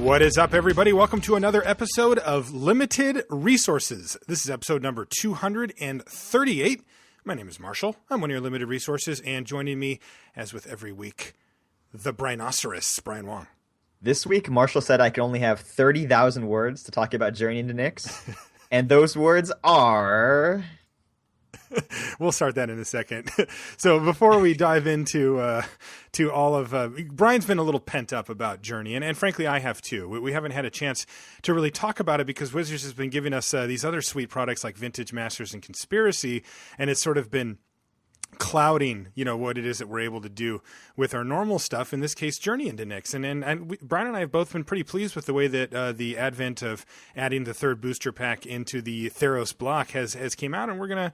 What is up, everybody? Welcome to another episode of Limited Resources. This is episode number 238. My name is Marshall. I'm one of your Limited Resources, and joining me, as with every week, the Brinoceros, Brian Wong. This week, Marshall said I can only have 30,000 words to talk about Journey into Nyx, and those words are... We'll start that in a second. So before we dive into to all of Brian's been a little pent up about Journey, and frankly I have too. We haven't had a chance to really talk about it because Wizards has been giving us these other sweet products like Vintage Masters and Conspiracy, and it's sort of been clouding, what it is that we're able to do with our normal stuff, in this case Journey into Nyx. And Brian and I have both been pretty pleased with the way that the advent of adding the third booster pack into the Theros block has came out, and we're gonna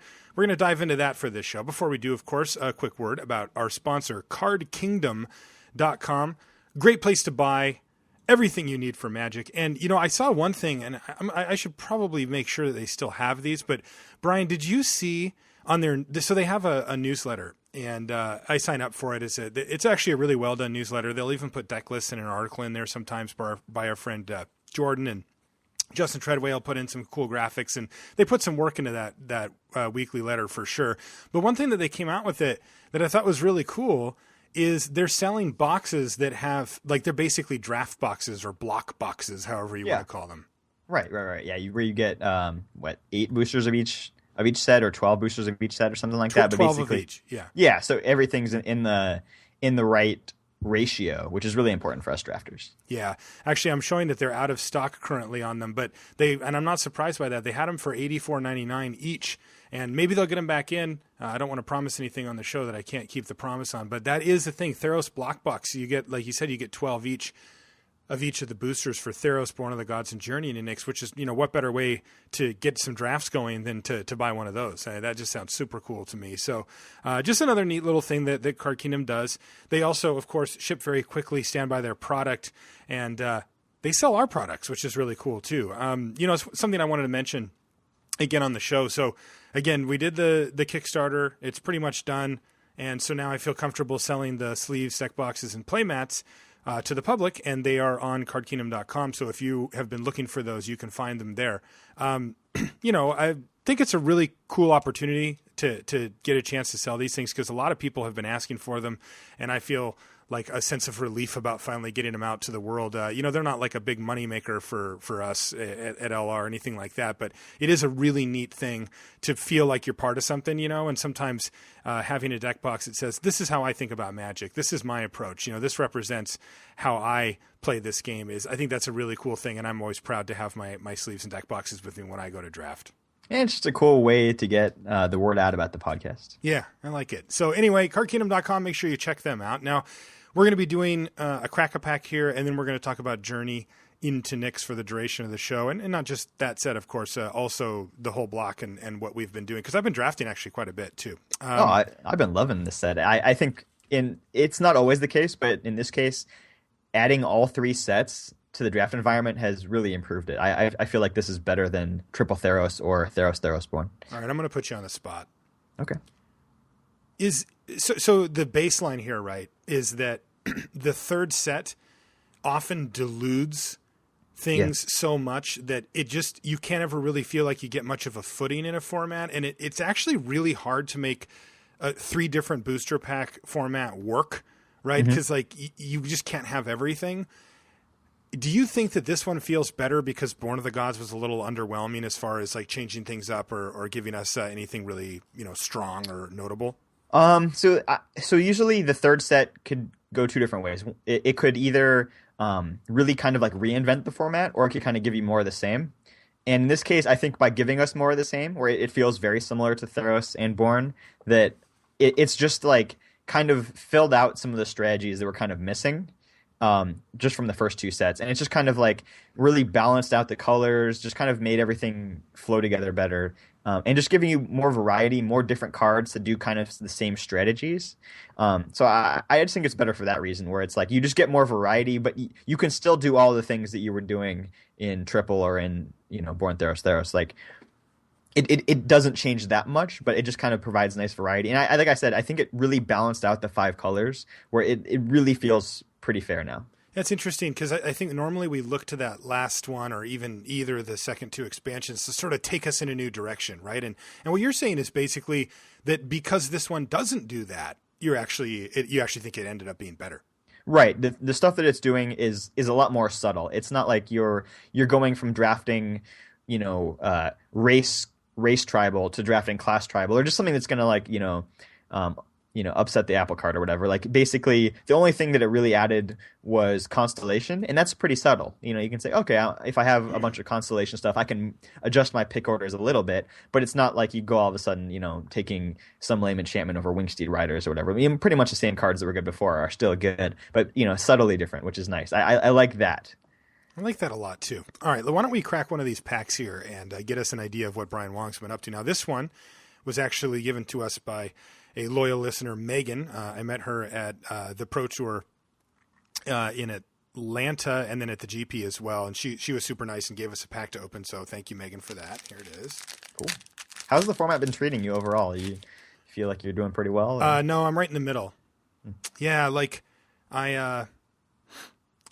dive into that for this show. Before we do, of course, a quick word about our sponsor, cardkingdom.com. Great place to buy everything you need for Magic. And I saw one thing, and I should probably make sure that they still have these, but Brian, did you see on their, so they have a newsletter, and I sign up for it. It's actually a really well done newsletter. They'll even put deck lists and an article in there sometimes by our friend Jordan, and Justin Treadway will put in some cool graphics, and they put some work into that weekly letter for sure. But one thing that they came out with it that I thought was really cool is they're selling boxes that have, like, they're basically draft boxes or block boxes, however you want to call them. Right. Yeah, where you get 8 boosters of each set, or 12 boosters of each set, or something like that. But 12 basically, of each. Yeah. So everything's in the right ratio, which is really important for us drafters. Yeah. Actually, I'm showing that they're out of stock currently on them, but and I'm not surprised by that. They had them for $84.99 each, and maybe they'll get them back in. I don't want to promise anything on the show that I can't keep the promise on, but that is the thing. Theros block box. You get, like you said, you get 12 each of each of the boosters for Theros, Born of the Gods, and Journey into Nyx, which is, what better way to get some drafts going than to buy one of those. That just sounds super cool to me. So just another neat little thing that Card Kingdom does. They also, of course, ship very quickly, stand by their product, and they sell our products, which is really cool too. It's something I wanted to mention again on the show. So again, we did the Kickstarter. It's pretty much done. And so now I feel comfortable selling the sleeves, deck boxes, and playmats to the public, and they are on cardkingdom.com. So if you have been looking for those, you can find them there. I think it's a really cool opportunity to get a chance to sell these things, because a lot of people have been asking for them, and I feel like a sense of relief about finally getting them out to the world. They're not like a big money maker for us at LR or anything like that, but it is a really neat thing to feel like you're part of something, and sometimes having a deck box that says, this is how I think about Magic. This is my approach. This represents how I play this game. I think that's a really cool thing, and I'm always proud to have my sleeves and deck boxes with me when I go to draft. And it's just a cool way to get the word out about the podcast. Yeah, I like it. So anyway, cardkingdom.com, make sure you check them out. Now, we're going to be doing a crack-a-pack here, and then we're going to talk about Journey into Nyx for the duration of the show. And not just that set, of course, also the whole block and what we've been doing, because I've been drafting actually quite a bit too. I've been loving this set. I think it's not always the case, but in this case, adding all 3 sets to the draft environment has really improved it. I feel like this is better than Triple Theros or Theros Born. All right, I'm going to put you on the spot. Okay. So the baseline here, right, is that the third set often deludes things so much that you can't ever really feel like you get much of a footing in a format, and it's actually really hard to make a 3 different booster pack format work, right? Because you just can't have everything. Do you think that this one feels better because Born of the Gods was a little underwhelming as far as like changing things up or giving us anything really strong or notable? So usually the third set could go 2 different ways. It could either really kind of like reinvent the format, or it could kind of give you more of the same. And in this case, I think by giving us more of the same, where it feels very similar to Theros and Born, that it's just like kind of filled out some of the strategies that were kind of missing just from the first 2 sets. And it's just kind of like really balanced out the colors, just kind of made everything flow together better. And just giving you more variety, more different cards to do kind of the same strategies. So I just think it's better for that reason, where it's like you just get more variety, but you can still do all the things that you were doing in Triple or in Born Theros. Like it doesn't change that much, but it just kind of provides nice variety. And like I said, I think it really balanced out the 5 colors, where it really feels pretty fair now. That's interesting because I think normally we look to that last one or even either of the second two expansions to sort of take us in a new direction, right? And what you're saying is basically that because this one doesn't do that, you actually think it ended up being better. Right. The stuff that it's doing is a lot more subtle. It's not like you're going from drafting, race tribal to drafting class tribal, or just something that's gonna like, upset the apple cart or whatever. Like basically the only thing that it really added was constellation, and that's pretty subtle. You can say, okay, if I have a bunch of constellation stuff, I can adjust my pick orders a little bit, but it's not like you go all of a sudden, taking some lame enchantment over Wingsteed Riders or whatever. I mean, pretty much the same cards that were good before are still good, but subtly different, which is nice. I like that. I like that a lot too. All right, why don't we crack one of these packs here and get us an idea of what Brian Wong's been up to. Now, this one was actually given to us by a loyal listener, Megan. I met her at the Pro Tour in Atlanta and then at the GP as well. And she was super nice and gave us a pack to open. So thank you, Megan, for that. Here it is. Cool. How's the format been treating you overall? You feel like you're doing pretty well? No, I'm right in the middle. Yeah, like I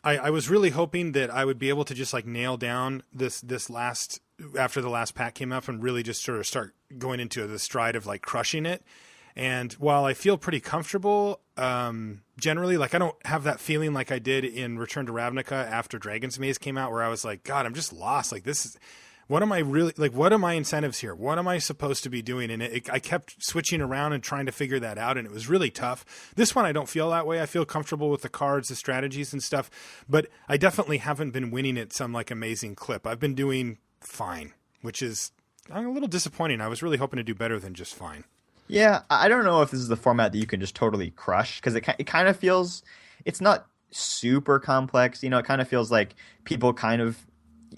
was really hoping that I would be able to just like nail down this last after the last pack came up and really just sort of start going into the stride of like crushing it. And while I feel pretty comfortable, generally, like I don't have that feeling like I did in Return to Ravnica after Dragon's Maze came out, where I was like, God, I'm just lost. Like what am I really, like, what are my incentives here? What am I supposed to be doing? And I kept switching around and trying to figure that out, and it was really tough. This one, I don't feel that way. I feel comfortable with the cards, the strategies and stuff, but I definitely haven't been winning at some like amazing clip. I've been doing fine, which is a little disappointing. I was really hoping to do better than just fine. Yeah, I don't know if this is the format that you can just totally crush, because it kind of feels, it's not super complex. It kind of feels like people kind of,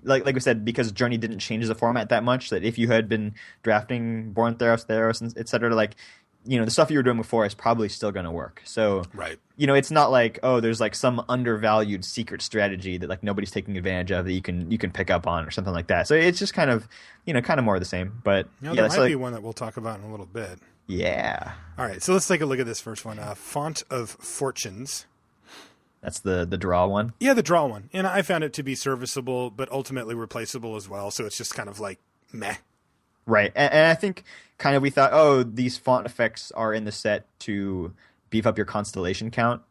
like we said, because Journey didn't change the format that much, that if you had been drafting Born Theros, and et cetera, like, the stuff you were doing before is probably still going to work. So, right. It's not like, oh, there's like some undervalued secret strategy that like nobody's taking advantage of that you can pick up on or something like that. So it's just kind of, kind of more of the same. But there might be one that we'll talk about in a little bit. Yeah. All right, so let's take a look at this first one. Font of Fortunes. That's the draw one? Yeah, the draw one. And I found it to be serviceable, but ultimately replaceable as well. So it's just kind of like meh. Right. And I think kind of we thought, oh, these font effects are in the set to beef up your constellation count.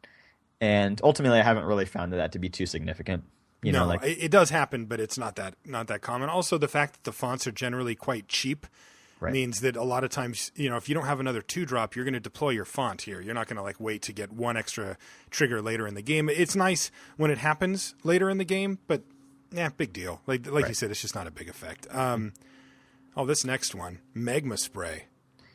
And ultimately, I haven't really found that to be too significant. It does happen, but it's not that common. Also, the fact that the fonts are generally quite cheap means that a lot of times, if you don't have another 2-drop, you're going to deploy your font here. You're not going to like wait to get one extra trigger later in the game. It's nice when it happens later in the game, but yeah, big deal. Like you said, it's just not a big effect. This next one, Magma Spray.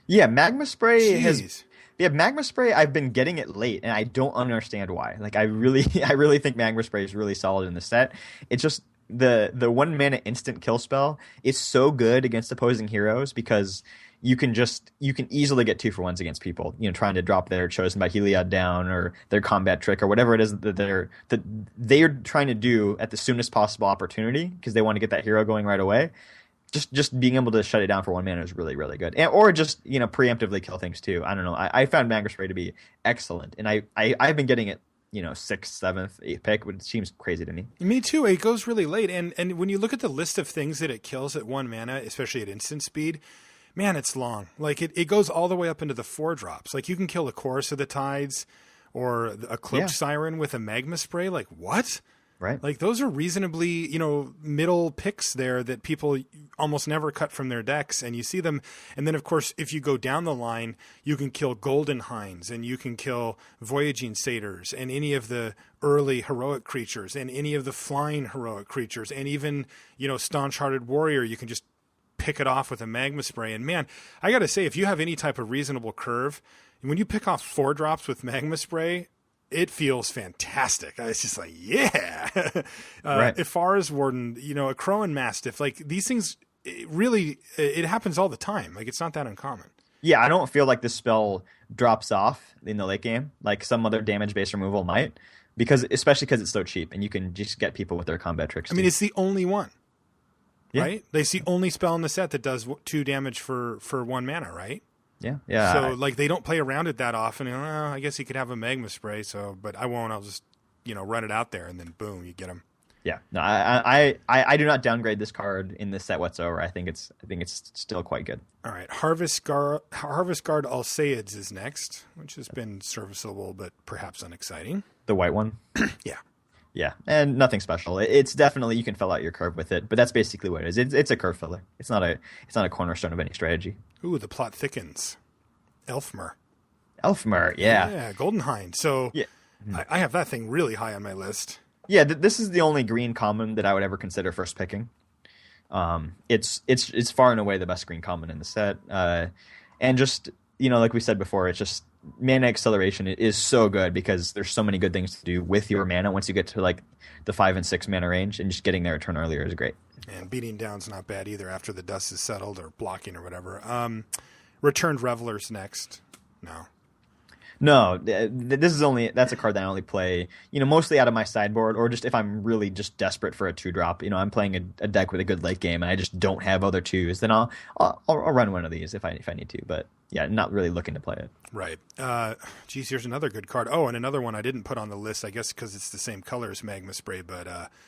Yeah, Magma Spray Jeez. Magma Spray, I've been getting it late, and I don't understand why. Like, I really think Magma Spray is really solid in the set. It's just the 1 mana instant kill spell is so good against opposing heroes because you can easily get 2-for-1s against people, trying to drop their Chosen by Heliod down or their combat trick or whatever it is that they're trying to do at the soonest possible opportunity because they want to get that hero going right away. Just being able to shut it down for 1 mana is really, really good. Or just, preemptively kill things too. I don't know. I found Magma Spray to be excellent. And I've been getting it, 6th, 7th, 8th pick, which seems crazy to me. Me too. It goes really late. And when you look at the list of things that it kills at 1 mana, especially at instant speed, man, it's long. Like it goes all the way up into the 4-drops. Like you can kill a Chorus of the Tides or a Cloaked Siren with a Magma Spray. Like what? Right. Like those are reasonably, middle picks there that people almost never cut from their decks, and you see them. And then, of course, if you go down the line, you can kill Golden Hinds, and you can kill Voyaging Satyrs, and any of the early heroic creatures, and any of the flying heroic creatures, and even, Staunch-Hearted Warrior, you can just pick it off with a Magma Spray. And man, I got to say, if you have any type of reasonable curve, when you pick off 4-drops with Magma Spray, it feels fantastic. It's just like, yeah. Right. Ifara's Warden, a Crow and Mastiff, like these things, it happens all the time. Like it's not that uncommon. Yeah, I don't feel like this spell drops off in the late game like some other damage-based removal might, especially because it's so cheap and you can just get people with their combat tricks. I mean, it's the only one, right? Yeah. It's the only spell in the set that does 2 damage for 1 mana, right? Yeah. So, they don't play around it that often. I guess you could have a Magma Spray, but I won't. I'll just run it out there, and then boom, you get them. Yeah, no, I do not downgrade this card in this set whatsoever. I think it's still quite good. All right, Harvest Guard Alcaides is next, which has been serviceable but perhaps unexciting. The white one. Yeah. Yeah, and nothing special. It's definitely, you can fill out your curve with it, but that's basically what it is. It's a curve filler. It's not a cornerstone of any strategy. Ooh, the plot thickens. Elfmer, yeah. Yeah, Golden Hind. So Yeah. I have that thing really high on my list. Yeah, this is the only green common that I would ever consider first picking. It's far and away the best green common in the set. And just, like we said before, it's just mana acceleration is so good because there's so many good things to do with your mana once you get to like the 5 and 6 mana range, and just getting there a turn earlier is great. And beating down's not bad either after the dust is settled or blocking or whatever. Returned Revelers next. No, that's a card that I only play, mostly out of my sideboard, or just if I'm really just desperate for a 2-drop. I'm playing a deck with a good late game and I just don't have other 2s, then I'll run one of these if I need to. But yeah, not really looking to play it. Right. Here's another good card. Oh, and another one I didn't put on the list, I guess because it's the same color as Magma Spray, but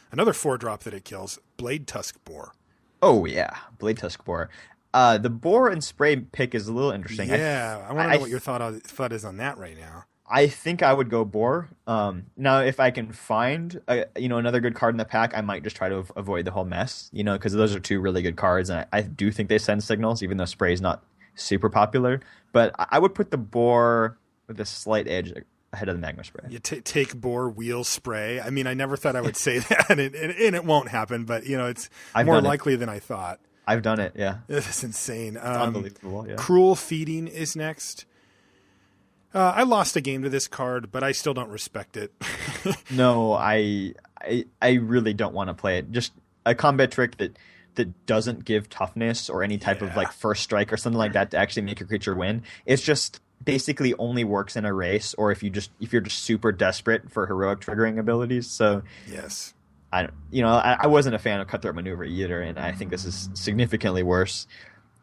another 4-drop that it kills, Blade Tusk Boar. Oh yeah, Blade Tusk Boar. The boar and spray pick is a little interesting. Yeah, I want to know what your thought is on that right now. I think I would go boar. Now, if I can find another good card in the pack, I might just try to avoid the whole mess. Because those are 2 really good cards, and I do think they send signals, even though spray is not super popular. But I would put the boar with a slight edge ahead of the Magma Spray. You take boar, wheel spray. I mean, I never thought I would say that, and it won't happen. But it's more likely than I thought. I've done it, yeah. This is insane. Unbelievable, yeah. Cruel Feeding is next. I lost a game to this card, but I still don't respect it. No, I really don't want to play it. Just a combat trick that doesn't give toughness or any type of like first strike or something like that to actually make your creature win. It's just basically only works in a race, or if you're just super desperate for heroic triggering abilities. So yes. I wasn't a fan of Cutthroat Maneuver either, and I think this is significantly worse.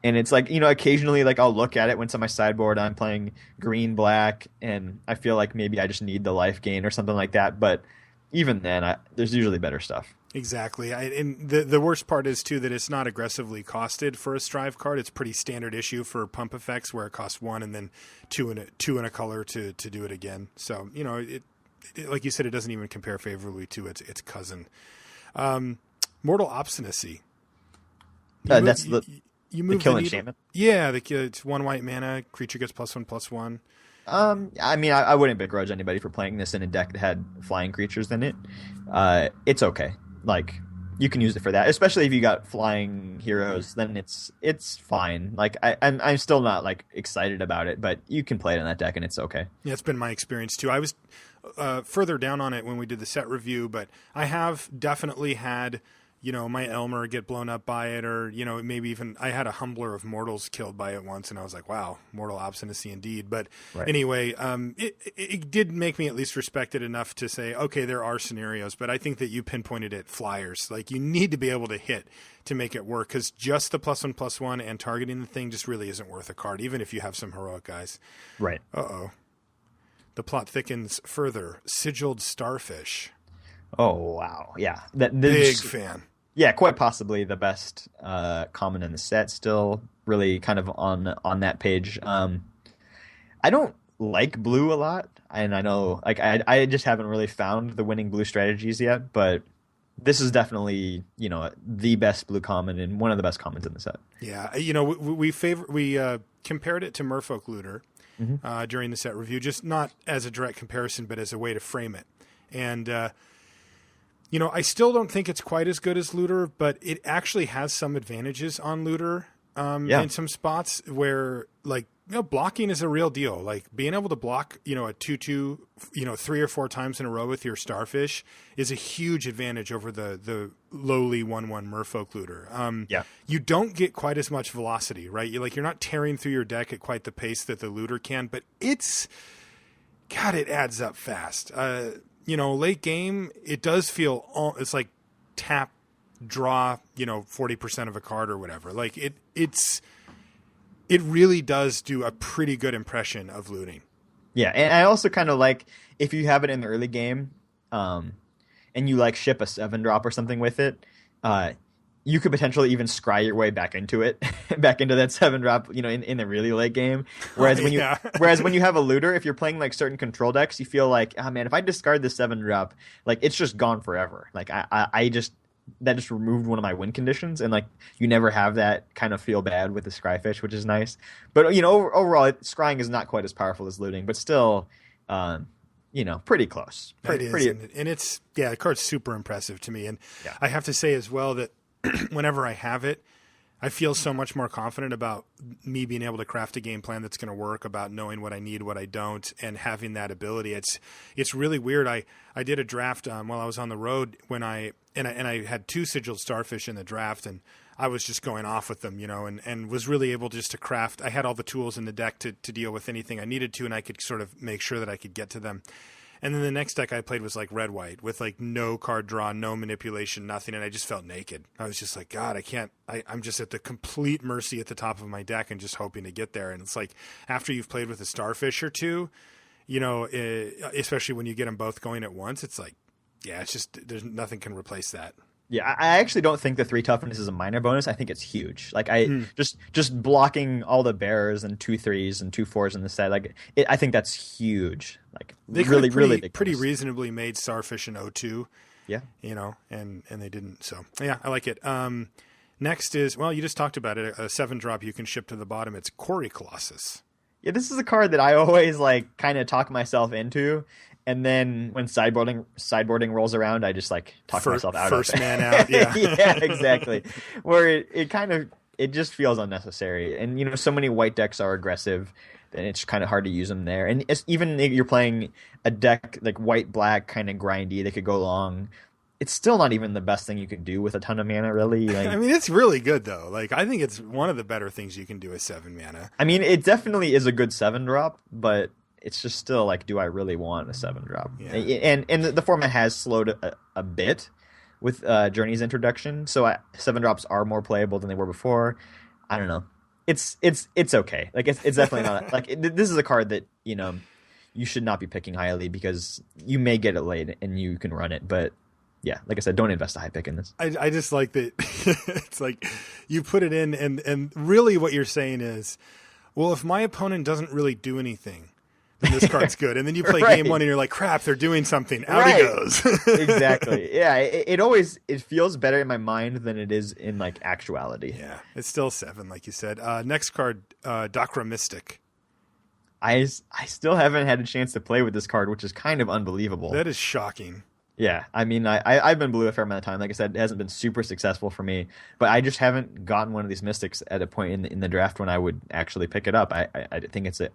And it's like, occasionally, like, I'll look at it when it's on my sideboard, I'm playing green-black, and I feel like maybe I just need the life gain or something like that. But even then, there's usually better stuff. Exactly. And the worst part is, too, that it's not aggressively costed for a Strive card. It's pretty standard issue for pump effects, where it costs 1 and then 2 and a color to do it again. So, like you said, it doesn't even compare favorably to its cousin. Mortal Obstinacy. That's you move the kill enchantment? Yeah, it's 1 white mana, creature gets +1/+1. I mean, I wouldn't begrudge anybody for playing this in a deck that had flying creatures in it. It's okay. Like, you can use it for that, especially if you got flying heroes. Then it's fine. Like, I'm still not like excited about it, but you can play it in that deck, and it's okay. Yeah, it's been my experience too. I was further down on it when we did the set review, but I have definitely had my Elmer get blown up by it, or maybe even I had a Humbler of Mortals killed by it once, and I was like, wow, Mortal Obstinacy indeed. But anyway, it did make me at least respect it enough to say, okay, there are scenarios, but I think that you pinpointed it flyers. Like, you need to be able to hit to make it work, because just the +1/+1 and targeting the thing just really isn't worth a card, even if you have some heroic guys. Right. The plot thickens further. Sigiled Starfish. Oh wow, yeah, Big fan. Yeah, quite possibly the best common in the set. Still, really kind of on that page. I don't like blue a lot, and I know like I just haven't really found the winning blue strategies yet. But this is definitely the best blue common and one of the best commons in the set. Yeah, we compared it to Merfolk Looter. During the set review, just not as a direct comparison, but as a way to frame it. And, I still don't think it's quite as good as Looter, but it actually has some advantages on Looter in some spots where, like, blocking is a real deal. Like, being able to block, a 2/2, 3 or 4 times in a row with your Starfish is a huge advantage over the lowly 1/1 Merfolk Looter. You don't get quite as much velocity, right? You're not tearing through your deck at quite the pace that the Looter can, but it adds up fast. Late game, it does feel, it's like tap, draw, 40% of a card or whatever. Like, it really does do a pretty good impression of looting. Yeah, and I also kind of like, if you have it in the early game, and you like ship a 7-drop or something with it, you could potentially even scry your way back into it, back into that 7-drop, in the really late game. Whereas when you have a looter, if you're playing like certain control decks, you feel like, oh man, if I discard this 7-drop, like it's just gone forever. Like that just removed one of my win conditions, and like you never have that kind of feel bad with the scryfish, which is nice. But overall, scrying is not quite as powerful as looting, but still, pretty close. And it's the card's super impressive to me, and I have to say as well that whenever I have it, I feel so much more confident about me being able to craft a game plan that's going to work, about knowing what I need, what I don't, and having that ability. It's really weird. I did a draft while I was on the road when I had 2 sigiled starfish in the draft, and I was just going off with them, and was really able just to craft. I had all the tools in the deck to deal with anything I needed to, and I could sort of make sure that I could get to them. And then the next deck I played was like red-white with like no card draw, no manipulation, nothing. And I just felt naked. I was just like, God, I'm just at the complete mercy at the top of my deck and just hoping to get there. And it's like after you've played with a starfish or two, especially when you get them both going at once, it's like, it's just, there's nothing can replace that. Yeah, I actually don't think the 3 toughness is a minor bonus. I think it's huge. Like just blocking all the bears and 2 3s and 2 4s in the set. Like I think that's huge. Like they really, really big. Pretty reasonably made starfish in 0-2. Yeah, and they didn't. So yeah, I like it. Next is, well, you just talked about it. A 7-drop you can ship to the bottom. It's Quarry Colossus. Yeah, this is a card that I always like kind of talk myself into. And then when sideboarding rolls around, I just like talk myself out of it. First man out, yeah. Yeah, exactly. Where it just feels unnecessary. And, so many white decks are aggressive, and it's kind of hard to use them there. And even if you're playing a deck like white-black, kind of grindy, that could go long, it's still not even the best thing you could do with a ton of mana, really. Like, I mean, it's really good, though. Like, I think it's one of the better things you can do with 7 mana. I mean, it definitely is a good 7-drop, but it's just still like, do I really want a 7-drop? Yeah. And the format has slowed a bit with Journey's introduction, so 7-drops are more playable than they were before. I don't know. It's okay. Like it's definitely not like this is a card that you should not be picking highly because you may get it late and you can run it, but. Yeah, like I said, don't invest a high pick in this. I just like that. It's like you put it in, and really what you're saying is, well, if my opponent doesn't really do anything, then this card's good. And then you play game 1 and you're like, crap, they're doing something. Out he goes. Exactly. Yeah, it feels better in my mind than it is in like actuality. Yeah, it's still 7, like you said. Next card, Dakra Mystic. I still haven't had a chance to play with this card, which is kind of unbelievable. That is shocking. Yeah, I mean, I've been blue a fair amount of time. Like I said, it hasn't been super successful for me, but I just haven't gotten one of these Mystics at a point in the draft when I would actually pick it up. I think it's a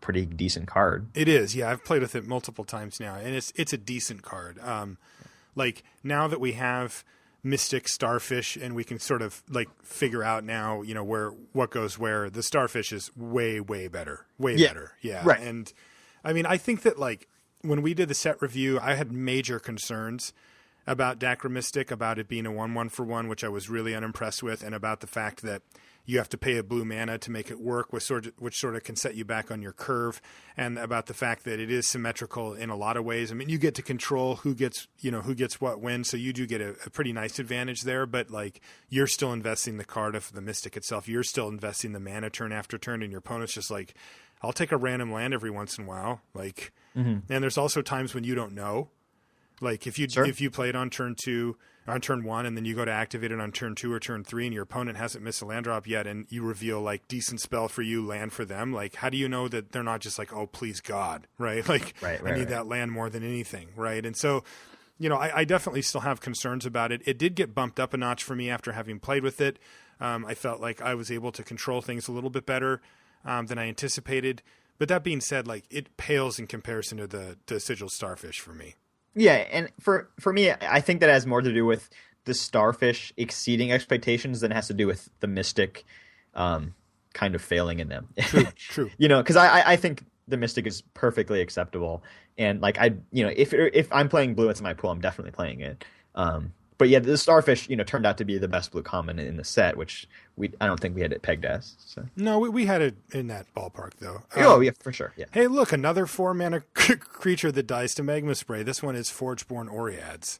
pretty decent card. It is, yeah. I've played with it multiple times now, and it's a decent card. Like now that we have Mystic Starfish, and we can sort of like figure out now, what goes where. The Starfish is way better, better. Yeah, right. And I mean, I think that like. When we did the set review, I had major concerns about Dakra Mystic, about it being a 1/1 for 1, which I was really unimpressed with, and about the fact that you have to pay a blue mana to make it work, which sort of can set you back on your curve, and about the fact that it is symmetrical in a lot of ways. I mean, you get to control who gets what when, so you do get a pretty nice advantage there, but like you're still investing the card of the Mystic itself. You're still investing the mana turn after turn, and your opponent's just like, I'll take a random land every once in a while. Like, and there's also times when you don't know. Like if you play it on turn 2, on turn 1, and then you go to activate it on turn 2 or turn 3, and your opponent hasn't missed a land drop yet, and you reveal like decent spell for you, land for them. Like, how do you know that they're not just like, oh, please God, right? Like, I need that land more than anything, right? And so, I definitely still have concerns about it. It did get bumped up a notch for me after having played with it. I felt like I was able to control things a little bit better than I anticipated. But that being said, like it pales in comparison to the Sigil Starfish for me. Yeah, and for me, I think that has more to do with the Starfish exceeding expectations than it has to do with the Mystic kind of failing in them. True. Because I think the Mystic is perfectly acceptable, and like if I'm playing blue, it's my pool, I'm definitely playing it. But yeah, the Starfish, turned out to be the best blue common in the set, which I don't think we had it pegged as. So. No, we had it in that ballpark, though. Yeah, for sure. Yeah. Hey, look, another 4-mana creature that dies to Magma Spray. This one is Forgeborn Oreads.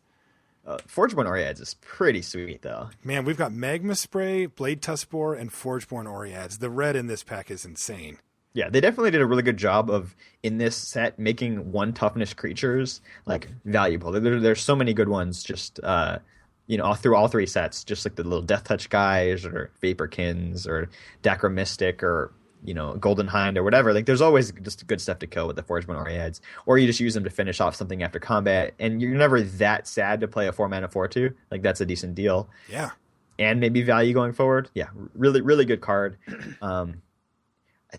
Forgeborn Oreads is pretty sweet, though. Man, we've got Magma Spray, Blade Tuskboar, and Forgeborn Oreads. The red in this pack is insane. Yeah, they definitely did a really good job of, in this set, making 1 toughness creatures, valuable. There's so many good ones just, all through all 3 sets, just like the little Death Touch guys or Vaporkins or Dacra Mystic or, Golden Hind or whatever. There's always just good stuff to kill with the Forgeborn Oreads. Or you just use them to finish off something after combat, and you're never that sad to play a 4-mana 4/2. That's a decent deal. Yeah. And maybe value going forward. Yeah, really, really good card.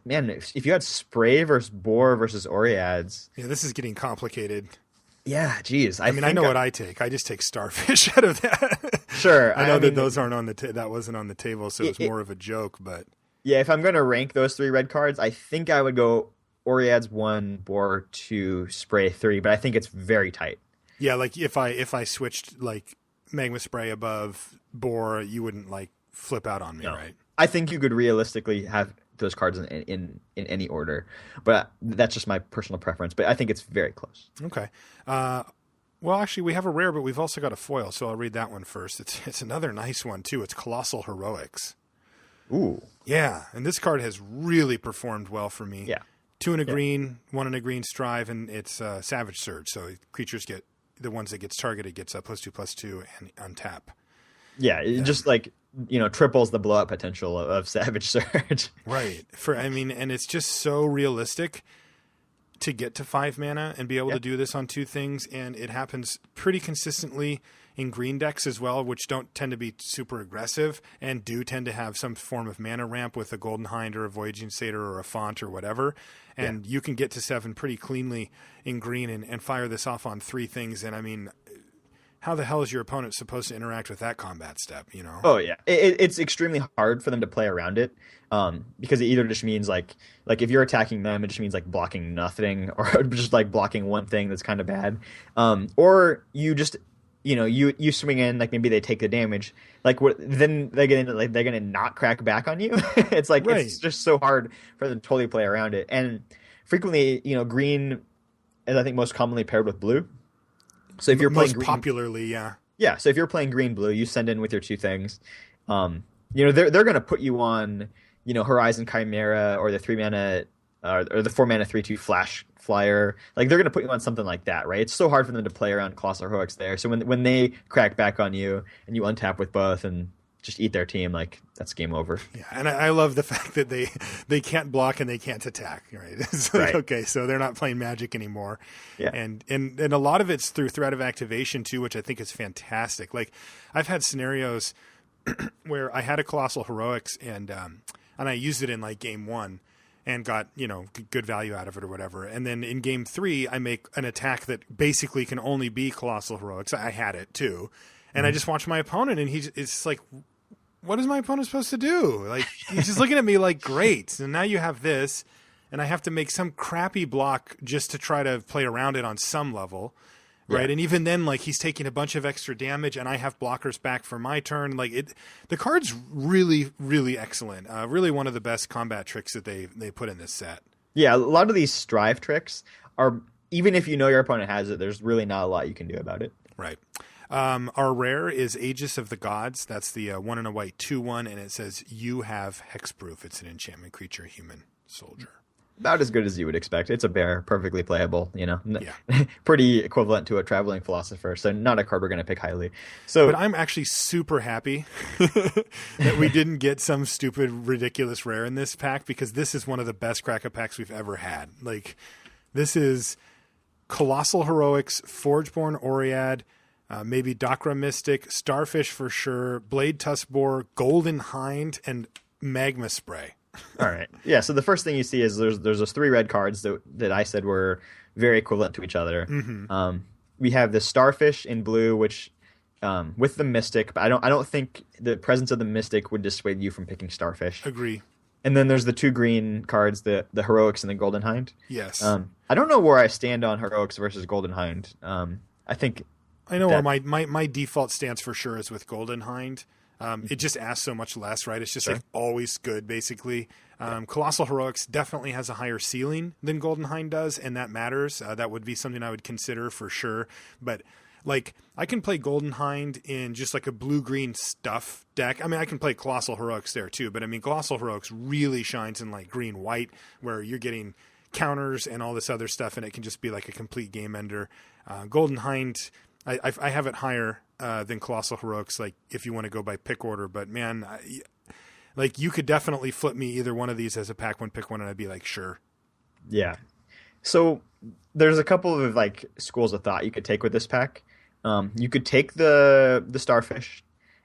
Man, if you had Spray versus Boar versus Oreads... Yeah, this is getting complicated. Yeah, geez. I know what I take. I just take Starfish out of that. Sure. I know that those aren't on the that wasn't on the table, so it's more of a joke, but... Yeah, if I'm going to rank those 3 red cards, I think I would go Oreads 1, Boar 2, Spray 3, but I think it's very tight. Yeah, if I switched, Magma Spray above Boar, you wouldn't, flip out on me, no. Right? I think you could realistically have those cards in any order, but that's just my personal preference. But I think it's very close. Okay. Well, actually, we have a rare, but we've also got a foil, so I'll read that one first. It's another nice one too. It's Colossal Heroics. Ooh. Yeah, and this card has really performed well for me. Yeah. 2 in a green, 1 in a green Strive, and it's Savage Surge. So creatures get the ones that gets targeted gets a +2/+2 and untap. Yeah, it just triples the blow up potential of Savage Surge. Right. And it's just so realistic to get to 5 mana and be able to do this on 2 things, and it happens pretty consistently in green decks as well, which don't tend to be super aggressive and do tend to have some form of mana ramp with a Golden Hind or a Voyaging Satyr or a Font or whatever. And you can get to 7 pretty cleanly in green and fire this off on 3 things. And how the hell is your opponent supposed to interact with that combat step, Oh, yeah. It's extremely hard for them to play around it because it either just means, if you're attacking them, it just means, blocking nothing or just, blocking one thing that's kind of bad. Or you just, you swing in, maybe they take the damage. Then they're going to not crack back on you. It's right. It's just so hard for them to totally play around it. And frequently, green is, I think, most commonly paired with blue. So if you're playing green, popularly, yeah. Yeah, so if you're playing green blue, you send in with your 2 things. They're going to put you on, Horizon Chimera or the 3 mana or the 4 mana 3/2 Flash Flyer. They're going to put you on something like that, right? It's so hard for them to play around Colossal Heroics there. So when they crack back on you and you untap with both and just eat their team, that's game over. Yeah, and I love the fact that they can't block and they can't attack, right? It's right. Okay, so they're not playing Magic anymore. Yeah. And a lot of it's through threat of activation too, which I think is fantastic. I've had scenarios where I had a Colossal Heroics and I used it in game 1 and got, good value out of it or whatever. And then in game 3, I make an attack that basically can only be Colossal Heroics. I had it too. And I just watch my opponent, and it's what is my opponent supposed to do? He's just looking at me great. So now you have this, and I have to make some crappy block just to try to play around it on some level, right? Yeah. And even then, he's taking a bunch of extra damage, and I have blockers back for my turn. The card's really, really excellent. Really one of the best combat tricks that they put in this set. Yeah, a lot of these Strive tricks are, even if you know your opponent has it, there's really not a lot you can do about it. Right. Our rare is Aegis of the Gods. That's the 1 and a white 2/1, and it says you have hexproof. It's an enchantment creature, human soldier. About as good as you would expect. It's a bear, perfectly playable. Yeah. Pretty equivalent to a traveling philosopher. So not a card we're going to pick highly. But I'm actually super happy that we didn't get some stupid, ridiculous rare in this pack, because this is one of the best Crack-A-Packs we've ever had. This is Colossal Heroics, Forgeborn Oread. Maybe Dacra Mystic, Starfish for sure, Blade Tuskboar, Golden Hind, and Magma Spray. All right. Yeah, so the first thing you see is there's those 3 red cards that I said were very equivalent to each other. Mm-hmm. We have the Starfish in blue, which with the Mystic, but I don't think the presence of the Mystic would dissuade you from picking Starfish. Agree. And then there's the 2 green cards, the Heroics and the Golden Hind. Yes. I don't know where I stand on Heroics versus Golden Hind. I think I know where my default stance for sure is with Golden Hind. It just asks so much less, right? It's just like always good, basically. Colossal Heroics definitely has a higher ceiling than Golden Hind does, and that matters. That would be something I would consider for sure. But like, I can play Golden Hind in just like a blue-green stuff deck. I mean, I can play Colossal Heroics there too, but I mean, Colossal Heroics really shines in like green-white, where you're getting counters and all this other stuff, and it can just be like a complete game ender. Golden Hind, I have it higher than Colossal Heroics, like if you want to go by pick order. But man, like you could definitely flip me either one of these as a pack one, pick one, and I'd be like, sure. Yeah. So there's a couple of like schools of thought you could take with this pack. You could take the Starfish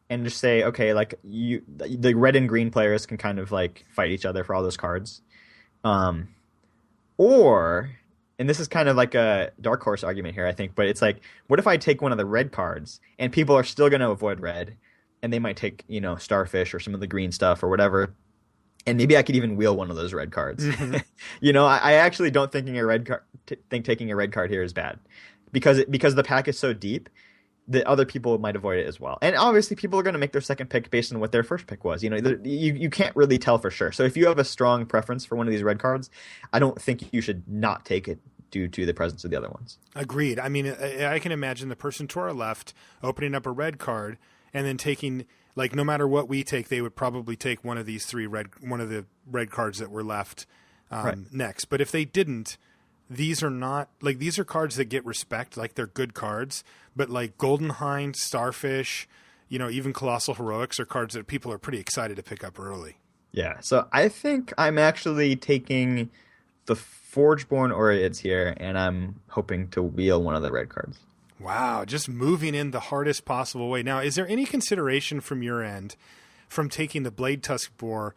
and just say, okay, like the red and green players can kind of like fight each other for all those cards. Or, and this is kind of like a dark horse argument here, I think, but it's like, what if I take one of the red cards and people are still going to avoid red, and they might take, Starfish or some of the green stuff or whatever, and maybe I could even wheel one of those red cards. Mm-hmm. I actually don't think taking a red card here is bad, because the pack is so deep that other people might avoid it as well. And obviously people are going to make their second pick based on what their first pick was. You can't really tell for sure. So if you have a strong preference for one of these red cards, I don't think you should not take it due to the presence of the other ones. Agreed. I mean, I can imagine the person to our left opening up a red card and then taking, like, no matter what we take, they would probably take one of these one of the red cards that were left next. But if they didn't, these are cards that get respect, like they're good cards, but like Golden Hind, Starfish, even Colossal Heroics are cards that people are pretty excited to pick up early. Yeah, so I think I'm actually taking the Forgeborn Oreads here, and I'm hoping to wheel one of the red cards. Wow, just moving in the hardest possible way. Now, is there any consideration from your end from taking the Blade Tusk Boar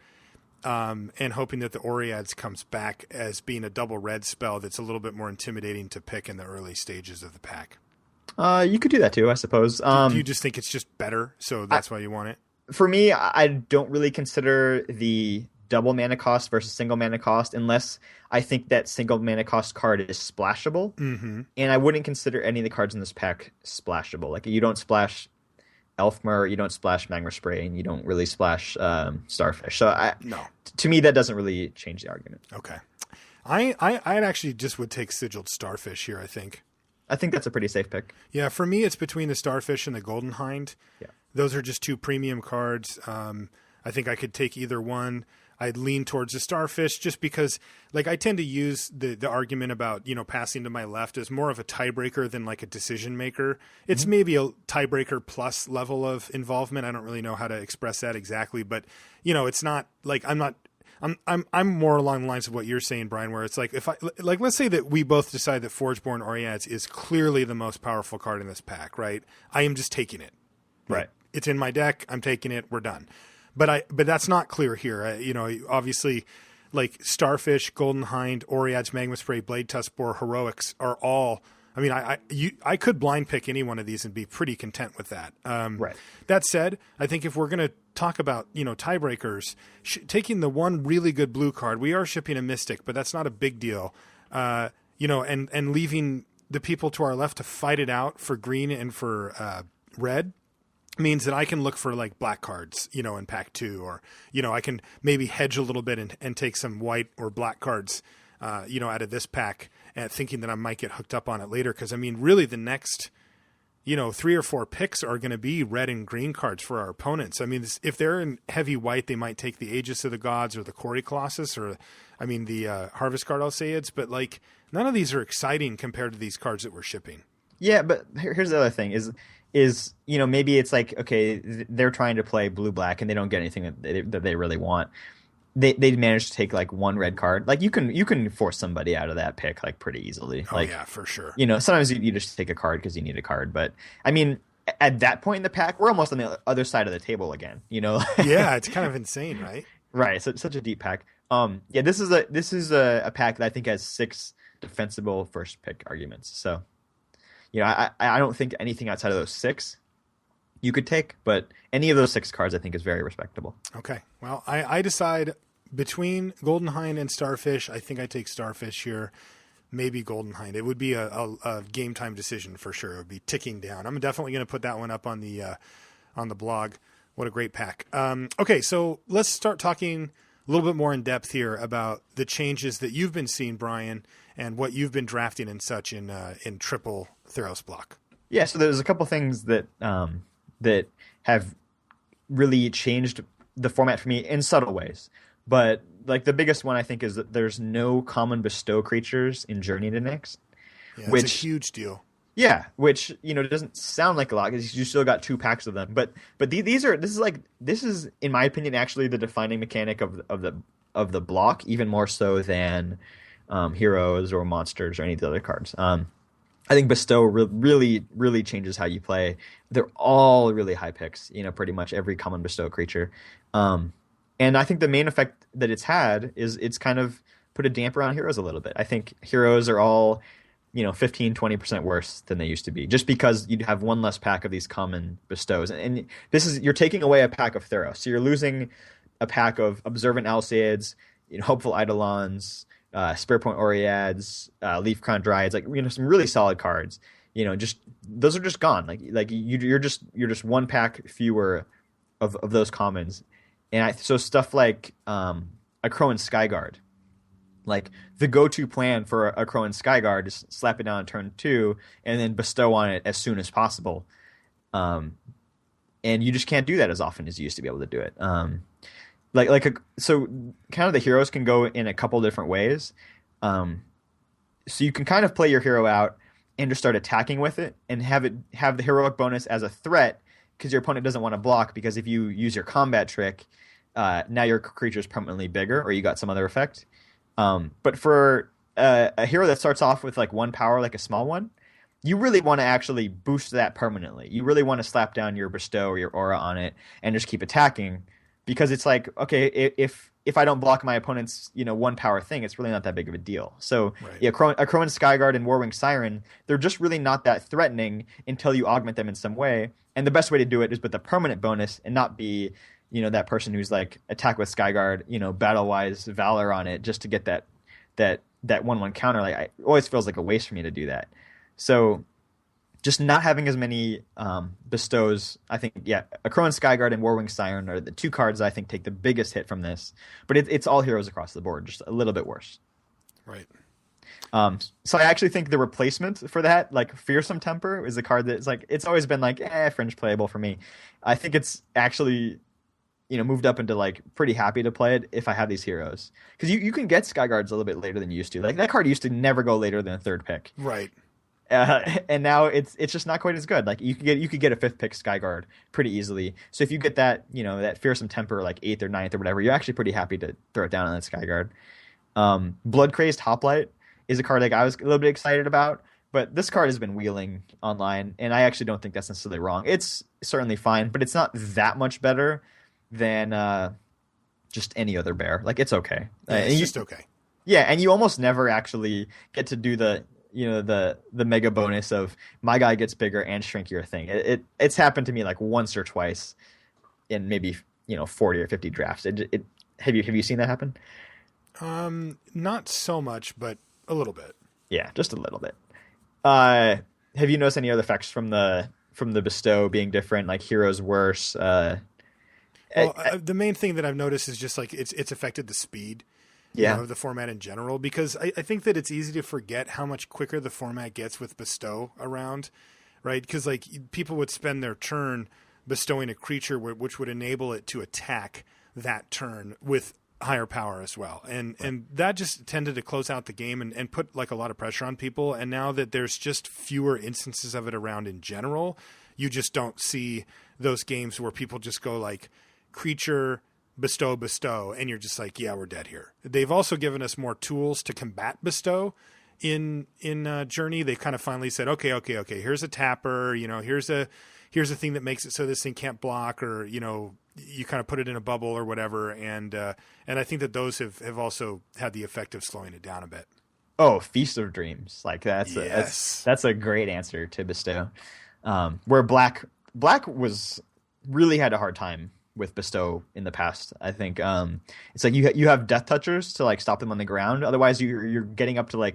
and hoping that the Oreads comes back as being a double red spell that's a little bit more intimidating to pick in the early stages of the pack? You could do that too, I suppose. Do you just think it's just better, so that's why you want it? For me, I don't really consider the double mana cost versus single mana cost unless I think that single mana cost card is splashable. Mm-hmm. And I wouldn't consider any of the cards in this pack splashable. Like, you don't splash Elfmer, you don't splash Magma Spray, and you don't really splash Starfish. So to me, that doesn't really change the argument. Okay. I actually just would take Sigiled Starfish here, I think. I think that's a pretty safe pick. Yeah, for me, it's between the Starfish and the Golden Hind. Yeah. Those are just two premium cards. I think I could take either one. I'd lean towards the Starfish just because, like, I tend to use the argument about, passing to my left as more of a tiebreaker than like a decision maker. It's maybe a tiebreaker plus level of involvement. I don't really know how to express that exactly, but it's not like I'm more along the lines of what you're saying, Brian, where it's like, let's say that we both decide that Forgeborn Oreads is clearly the most powerful card in this pack, right? I am just taking it. Right. It's in my deck. I'm taking it. We're done. But that's not clear here. Obviously, like Starfish, Golden Hind, Oreads, Magma Spray, Blade Tusk Boar, Heroics are all. I mean, I could blind pick any one of these and be pretty content with that. Right. That said, I think if we're going to talk about tiebreakers, taking the one really good blue card, we are shipping a Mystic, but that's not a big deal. And leaving the people to our left to fight it out for green and for red means that I can look for like black cards, in pack 2, or, I can maybe hedge a little bit and take some white or black cards, out of this pack, and thinking that I might get hooked up on it later. Cause I mean, really the next, 3 or 4 picks are going to be red and green cards for our opponents. I mean, if they're in heavy white, they might take the Aegis of the Gods or the Quarry Colossus, or, the Harvest Guard Alseids, but like none of these are exciting compared to these cards that we're shipping. Yeah. But here's the other thing is maybe it's like, okay, they're trying to play blue-black and they don't get anything that they really want. They manage to take like one red card. Like you can force somebody out of that pick like pretty easily. Oh, like, yeah, for sure. Sometimes you just take a card because you need a card. But I mean, at that point in the pack, we're almost on the other side of the table again. Yeah, it's kind of insane, right? Right. So it's such a deep pack. Yeah, this is a pack that I think has 6 defensible first pick arguments. So. I don't think anything outside of those 6 you could take, but any of those 6 cards I think is very respectable. Okay. Well, I decide between Golden Hind and Starfish. I think I take Starfish here. maybe Golden Hind. It would be a game time decision for sure. It would be ticking down. I'm definitely going to put that one up on the blog. What a great pack. Okay, so let's start talking a little bit more in depth here about the changes that you've been seeing, Brian, and what you've been drafting and such in triple Theros block. Yeah, so there's a couple things that that have really changed the format for me in subtle ways. But like the biggest one I think is that there's no common bestow creatures in Journey to Nyx. Yeah, it's a huge deal. Yeah, which doesn't sound like a lot because you still got 2 packs of them. But this is in my opinion actually the defining mechanic of the block, even more so than heroes or monsters or any of the other cards. I think bestow really changes how you play. They're all really high picks, pretty much every common bestow creature. And I think the main effect that it's had is it's kind of put a damper on heroes a little bit. I think heroes are all 15-20% worse than they used to be, just because you'd have one less pack of these common bestows. And you're taking away a pack of Theros. So you're losing a pack of Observant Alceids, Hopeful Eidolons, Spirit Point Oreads, Leaf Crown Dryads, some really solid cards. Just those are just gone. You're just one pack fewer of those commons. And so stuff like a Crowan Skyguard, like the go-to plan for a Crowan Skyguard is slap it down on turn 2 and then bestow on it as soon as possible. And you just can't do that as often as you used to be able to do it. So kind of the heroes can go in a couple different ways. So you can kind of play your hero out and just start attacking with it and have the heroic bonus as a threat because your opponent doesn't want to block, because if you use your combat trick, now your creature is permanently bigger or you got some other effect. But for a hero that starts off with 1 power, like a small one, you really want to actually boost that permanently. You really want to slap down your bestow or your aura on it and just keep attacking, because it's like, okay, if I don't block my opponent's 1 power thing, it's really not that big of a deal. So right. Yeah, a Crowan Skyguard and Warwing Siren, they're just really not that threatening until you augment them in some way. And the best way to do it is with the permanent bonus and not be that person who's like attack with Skyguard, battle-wise Valor on it just to get that 1/1 counter. It always feels like a waste for me to do that. So just not having as many bestows, I think, yeah, a Crowan Skyguard and Warwing Siren are the 2 cards I think take the biggest hit from this. But it's all heroes across the board, just a little bit worse. Right. So I actually think the replacement for that, Fearsome Temper, is a card that's it's always been fringe playable for me. I think it's actually moved up into pretty happy to play it if I have these heroes, because you can get Skyguards a little bit later than you used to. That card used to never go later than a 3rd pick. Right. And now it's just not quite as good. You could get a 5th pick Skyguard pretty easily. So if you get that that Fearsome Temper 8th or 9th or whatever, you're actually pretty happy to throw it down on that Skyguard. Blood Crazed Hoplite is a card I was a little bit excited about, but this card has been wheeling online, and I actually don't think that's necessarily wrong. It's certainly fine, but it's not that much better than just any other bear. It's okay. Yeah, it's just okay. Yeah, and you almost never actually get to do the the mega bonus of my guy gets bigger and shrink your thing. It's happened to me once or twice in maybe 40 or 50 drafts. Have you seen that happen? Not so much, but a little bit. Yeah, just a little bit. Have you noticed any other effects from the bestow being different, heroes worse? The main thing that I've noticed is just it's affected the speed of the format in general, because I think that it's easy to forget how much quicker the format gets with bestow around, right? Because people would spend their turn bestowing a creature which would enable it to attack that turn with higher power as well. And that just tended to close out the game and put a lot of pressure on people. And now that there's just fewer instances of it around in general, you just don't see those games where people just go creature, bestow, and you're just yeah, we're dead here. They've also given us more tools to combat bestow in Journey. They kind of finally said, okay, here's a tapper, here's a thing that makes it so this thing can't block, or you kind of put it in a bubble or whatever, and I think that those have also had the effect of slowing it down a bit. Oh, Feast of Dreams, that's a great answer to bestow. Where Black was really had a hard time with bestow in the past. I think it's you have Death Touchers to stop them on the ground. Otherwise, you're getting up to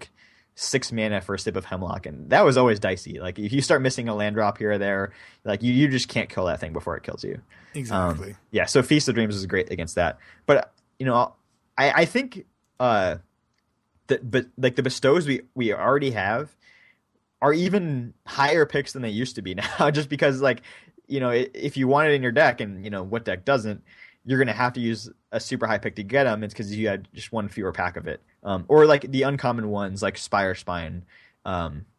6 mana for a sip of Hemlock, and that was always dicey. Like if you start missing a land drop here or there, like you just can't kill that thing before it kills you. Exactly. Yeah, so Feast of Dreams is great against that. But I think but like the bestows we already have are even higher picks than they used to be now, just because like if you want it in your deck, and what deck doesn't, you're gonna have to use a super high pick to get them. It's because you had just one fewer pack of it, or like the uncommon ones like Spire Spine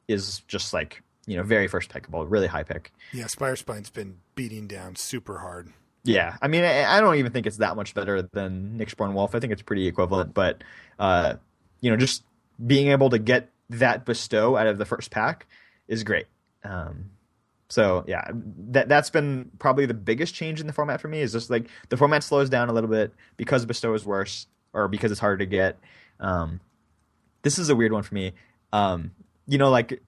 is just like very first pickable, really high pick. Yeah, Spire Spine's been beating down super hard. Yeah, I mean, I don't even think it's that much better than Nyxborn Wolf. I think it's pretty equivalent, but just being able to get that bestow out of the first pack is great. So yeah, that's been probably the biggest change in the format for me, is just like the format slows down a little bit because bestow is worse, or because it's harder to get. This is a weird one for me. Like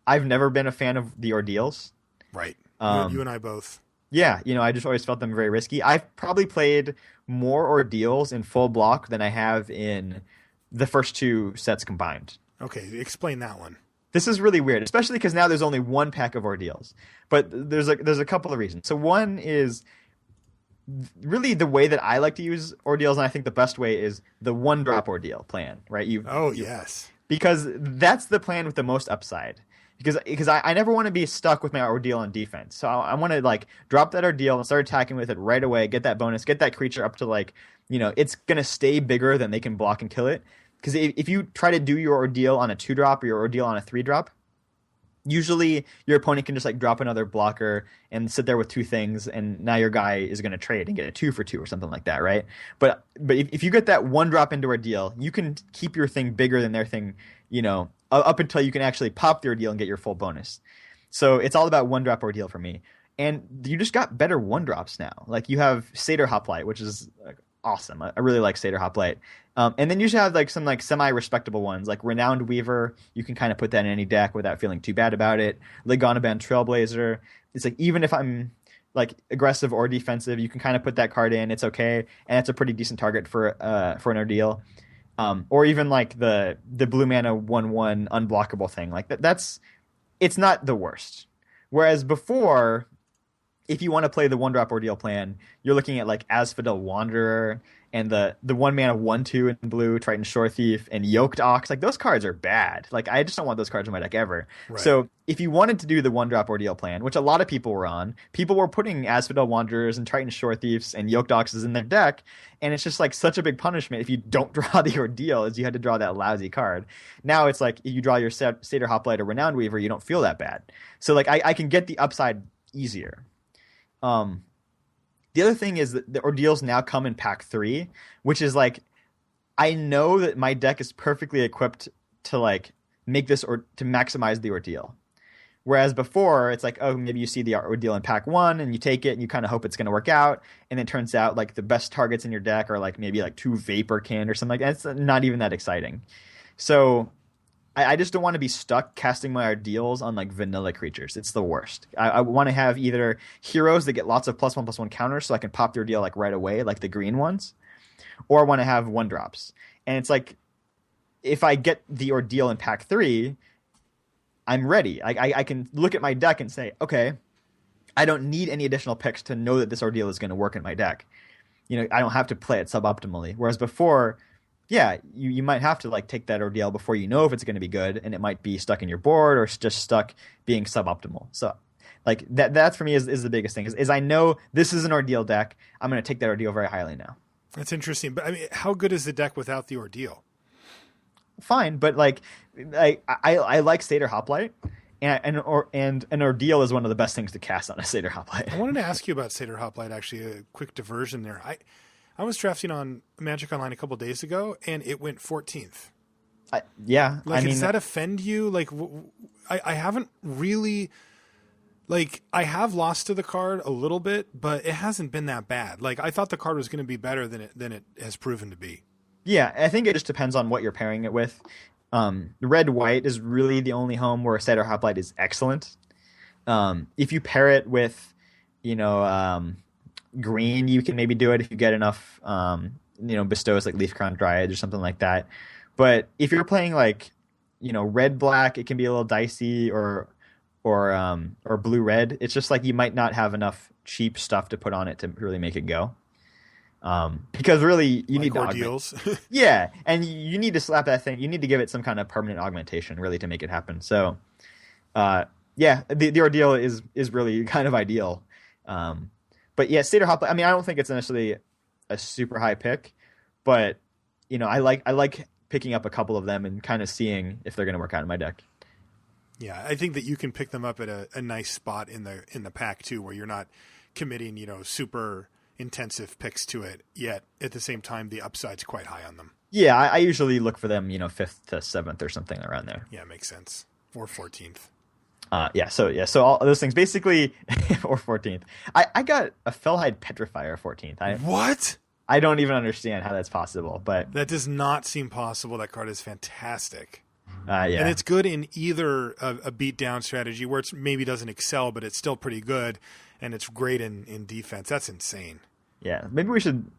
I've never been a fan of the Ordeals. Right. You and I both. Yeah, I just always felt them very risky. I've probably played more Ordeals in full block than I have in the first two sets combined. Okay, explain that one. This is really weird, especially because now there's only one pack of Ordeals. But there's a couple of reasons. So one is really the way that I like to use Ordeals, and I think the best way is the 1-drop Ordeal plan, right? Yes. Because that's the plan with the most upside. Because I never want to be stuck with my Ordeal on defense. So I want to like drop that Ordeal and start attacking with it right away, get that bonus, get that creature up to like, it's going to stay bigger than they can block and kill it. Because if you try to do your Ordeal on a 2-drop or your Ordeal on a 3-drop, usually your opponent can just like drop another blocker and sit there with 2 things, and now your guy is going to trade and get a 2 for 2 or something like that, right? But if you get that 1-drop into Ordeal, you can keep your thing bigger than their thing, up until you can actually pop the Ordeal and get your full bonus. So it's all about 1-drop Ordeal for me. And you just got better 1-drops now. Like you have Satyr Hoplite, which is like awesome. I really like Satyr Hoplite. And then you should have like some like semi-respectable ones, like Renowned Weaver. You can kind of put that in any deck without feeling too bad about it. Legonaban Trailblazer. It's like even if I'm like aggressive or defensive, you can kind of put that card in. It's okay, and it's a pretty decent target for an Ordeal. Or even like the blue mana 1/1 unblockable thing. Like it's not the worst. Whereas before, if you want to play the 1-drop Ordeal plan, you're looking at like Asphodel Wanderer and the 1 mana 1/2 in blue, Triton Shore Thief, and Yoked Ox. Like those cards are bad. Like I just don't want those cards in my deck ever. Right. So if you wanted to do the 1-drop Ordeal plan, which a lot of people were on, people were putting Asphodel Wanderers and Triton Shore Thieves and Yoked Oxes in their deck, and it's just like such a big punishment if you don't draw the Ordeal, as you had to draw that lousy card. Now it's like if you draw your Satyr Hoplite or Renowned Weaver, you don't feel that bad. So like I can get the upside easier. The other thing is that the Ordeals now come in pack 3, which is like, I know that my deck is perfectly equipped to like make this or to maximize the Ordeal. Whereas before, it's like, oh, maybe you see the Ordeal in pack 1 and you take it and you kind of hope it's going to work out. And then it turns out like the best targets in your deck are like maybe like 2 Vapor Can or something like that. It's not even that exciting. So I just don't want to be stuck casting my Ordeals on like vanilla creatures. It's the worst. I want to have either heroes that get lots of +1/+1 counters so I can pop the Ordeal like right away, like the green ones, or I want to have 1-drops. And it's like, if I get the Ordeal in pack 3, I'm ready. I can look at my deck and say, okay, I don't need any additional picks to know that this Ordeal is going to work in my deck. I don't have to play it suboptimally. Whereas before, yeah, you might have to like take that Ordeal before you know if it's going to be good, and it might be stuck in your board or just stuck being suboptimal. So like that for me is the biggest thing is I know this is an Ordeal deck. I'm going to take that Ordeal very highly now. That's interesting. But I mean, how good is the deck without the Ordeal? Fine, but like I like Satyr Hoplite, and an Ordeal is one of the best things to cast on a Satyr Hoplite. I wanted to ask you about Satyr Hoplite, actually, a quick diversion there. I was drafting on Magic Online a couple days ago, and it went 14th. Yeah. Like, does that offend you? Like, I haven't really... Like, I have lost to the card a little bit, but it hasn't been that bad. Like, I thought the card was going to be better than it has proven to be. Yeah, I think it just depends on what you're pairing it with. Red-white is really the only home where Satyr Hoplite is excellent. If you pair it with, green, you can maybe do it if you get enough, bestows like Leaf Crown Dryads or something like that. But if you're playing like, red black, it can be a little dicey, or blue red. It's just like you might not have enough cheap stuff to put on it to really make it go. Because really you need to Ordeals. yeah, and you need to slap that thing. You need to give it some kind of permanent augmentation really to make it happen. So, yeah, the ordeal is really kind of ideal. But yeah, Seder Hop. I mean, I don't think it's necessarily a super high pick, but I like picking up a couple of them and kind of seeing if they're going to work out in my deck. Yeah, I think that you can pick them up at a nice spot in the pack too, where you're not committing super intensive picks to it, yet at the same time the upside's quite high on them. Yeah, I usually look for them 5th to 7th or something around there. Yeah, makes sense. Or 14th. So all those things basically, or 14th. I got a Fellhide Petrifier 14th. What? I don't even understand how that's possible, but that does not seem possible. That card is fantastic. Yeah, and it's good in either a beat down strategy where it maybe doesn't excel, but it's still pretty good, and it's great in defense. That's insane. Yeah, maybe we should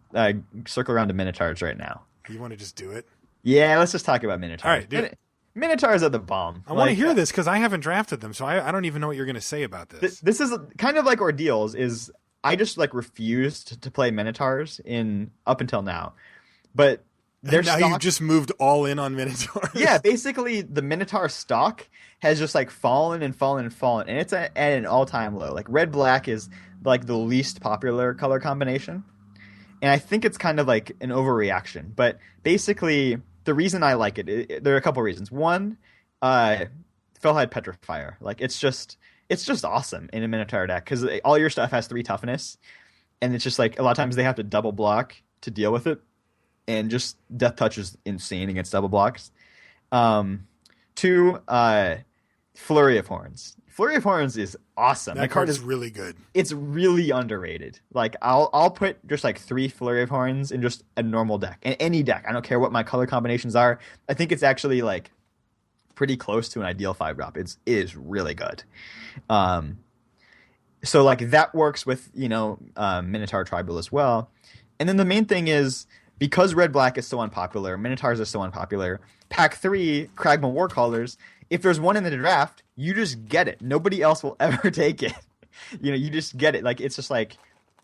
circle around to Minotaurs right now. You want to just do it? Yeah, let's just talk about Minotaurs. All right, dude. Minotaurs are the bomb. I want to hear this because I haven't drafted them, so I don't even know what you're going to say about this. This is kind of like Ordeals. I just refused to play Minotaurs up until now, but now you've just moved all in on Minotaurs. Yeah, basically the Minotaur stock has just fallen and fallen and fallen, and it's at an all-time low. Red black is the least popular color combination, and I think it's kind of an overreaction. But basically, the reason I like it, there are a couple reasons. One, Fellhide Petrifier. It's just awesome in a Minotaur deck because all your stuff has 3 toughness, and it's just a lot of times they have to double block to deal with it, and just Death Touch is insane against double blocks. 2, Flurry of Horns. Flurry of Horns is awesome. That card is really good. It's really underrated. I'll put just 3 Flurry of Horns in just a normal deck, in any deck. I don't care what my color combinations are. I think it's actually pretty close to an ideal 5-drop. It is really good. So that works with Minotaur Tribal as well. And then the main thing is, because red black is so unpopular, Minotaurs are so unpopular. Pack 3, Kragma Warcallers. If there's one in the draft, you just get it. Nobody else will ever take it. You just get it. It's just 8th,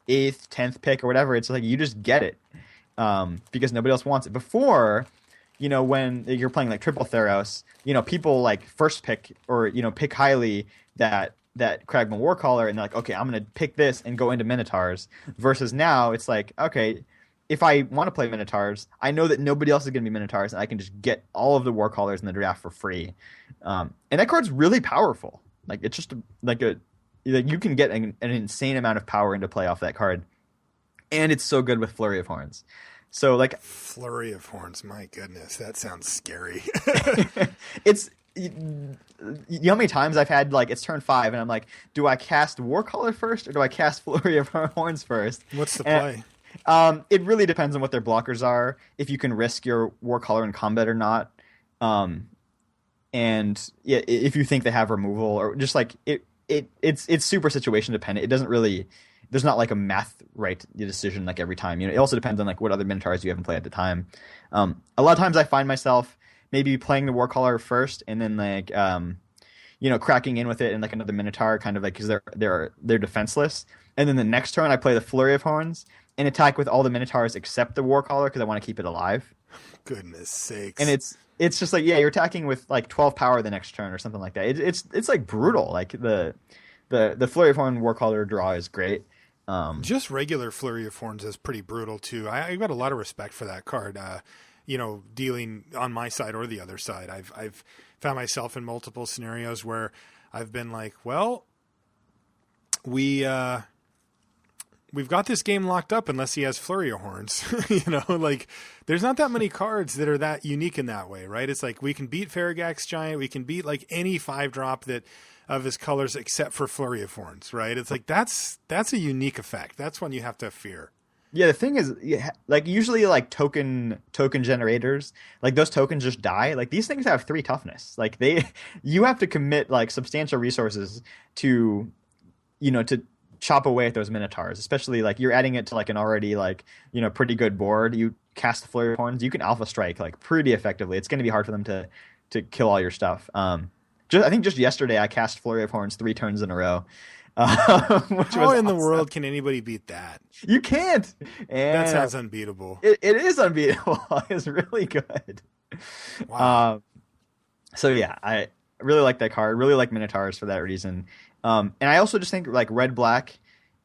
10th pick or whatever. It's you just get it because nobody else wants it. Before, when you're playing triple Theros, people first pick or pick highly that Kragma Warcaller, and they're okay, I'm gonna pick this and go into Minotaurs. Versus now, it's okay, if I want to play Minotaurs, I know that nobody else is going to be Minotaurs, and I can just get all of the Warcallers in the draft for free. And that card's really powerful. It's just you can get an insane amount of power into play off that card, and it's so good with Flurry of Horns. So Flurry of Horns, my goodness, that sounds scary. It's how many times I've had it's turn 5, and I'm do I cast Warcaller first or do I cast Flurry of Horns first? What's the play? It really depends on what their blockers are, if you can risk your Warcaller in combat or not, and yeah, if you think they have removal, or just it's super situation dependent. It doesn't really, there's not a math right decision every time. It also depends on what other Minotaurs you have in play at the time. A lot of times I find myself maybe playing the Warcaller first, and then cracking in with it and another Minotaur, kind of because they're defenseless, and then the next turn I play the Flurry of Horns and attack with all the Minotaurs except the Warcaller because I want to keep it alive. Goodness sakes! And it's just you're attacking with 12 power the next turn or something like that. It's brutal. The Flurry of Horn Warcaller draw is great. Just regular Flurry of Horns is pretty brutal too. I've got a lot of respect for that card. Dealing on my side or the other side, I've found myself in multiple scenarios where I've been well, we've got this game locked up unless he has Flurry of Horns. There's not that many cards that are that unique in that way, right? It's we can beat Farragax Giant, we can beat any 5-drop that of his colors except for Flurry of Horns, right? It's that's a unique effect. That's one you have to fear. Yeah, the thing is, usually token generators, those tokens just die. These things have 3 toughness. You have to commit substantial resources to chop away at those Minotaurs, especially you're adding it to an already pretty good board. You cast Flurry of Horns, you can alpha strike pretty effectively. It's going to be hard for them to kill all your stuff. I think just yesterday I cast Flurry of Horns 3 turns in a row. How in the world can anybody beat that? You can't. And that sounds unbeatable. It is unbeatable. It's really good. Wow. So yeah, I really like that card. Really like Minotaurs for that reason. And I also just think like red black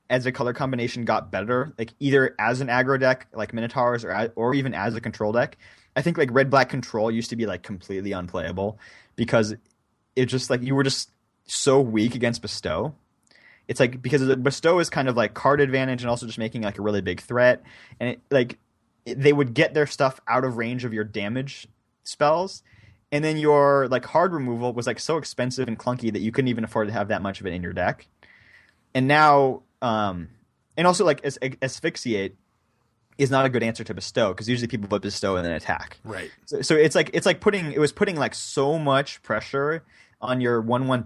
as a color combination got better. Like either as an aggro deck like Minotaurs or even as a control deck. I think like red black control used to be like completely unplayable because it just like you were just so weak against bestow. It's like because the bestow is kind of like card advantage and also just making like a really big threat, and they would get their stuff out of range of your damage spells, and then your like hard removal was like so expensive and clunky that you couldn't even afford to have that much of it in your deck. And now, and also like asphyxiate is not a good answer to bestow because usually people put bestow and then attack. Right. So it's like putting like so much pressure on your 1/1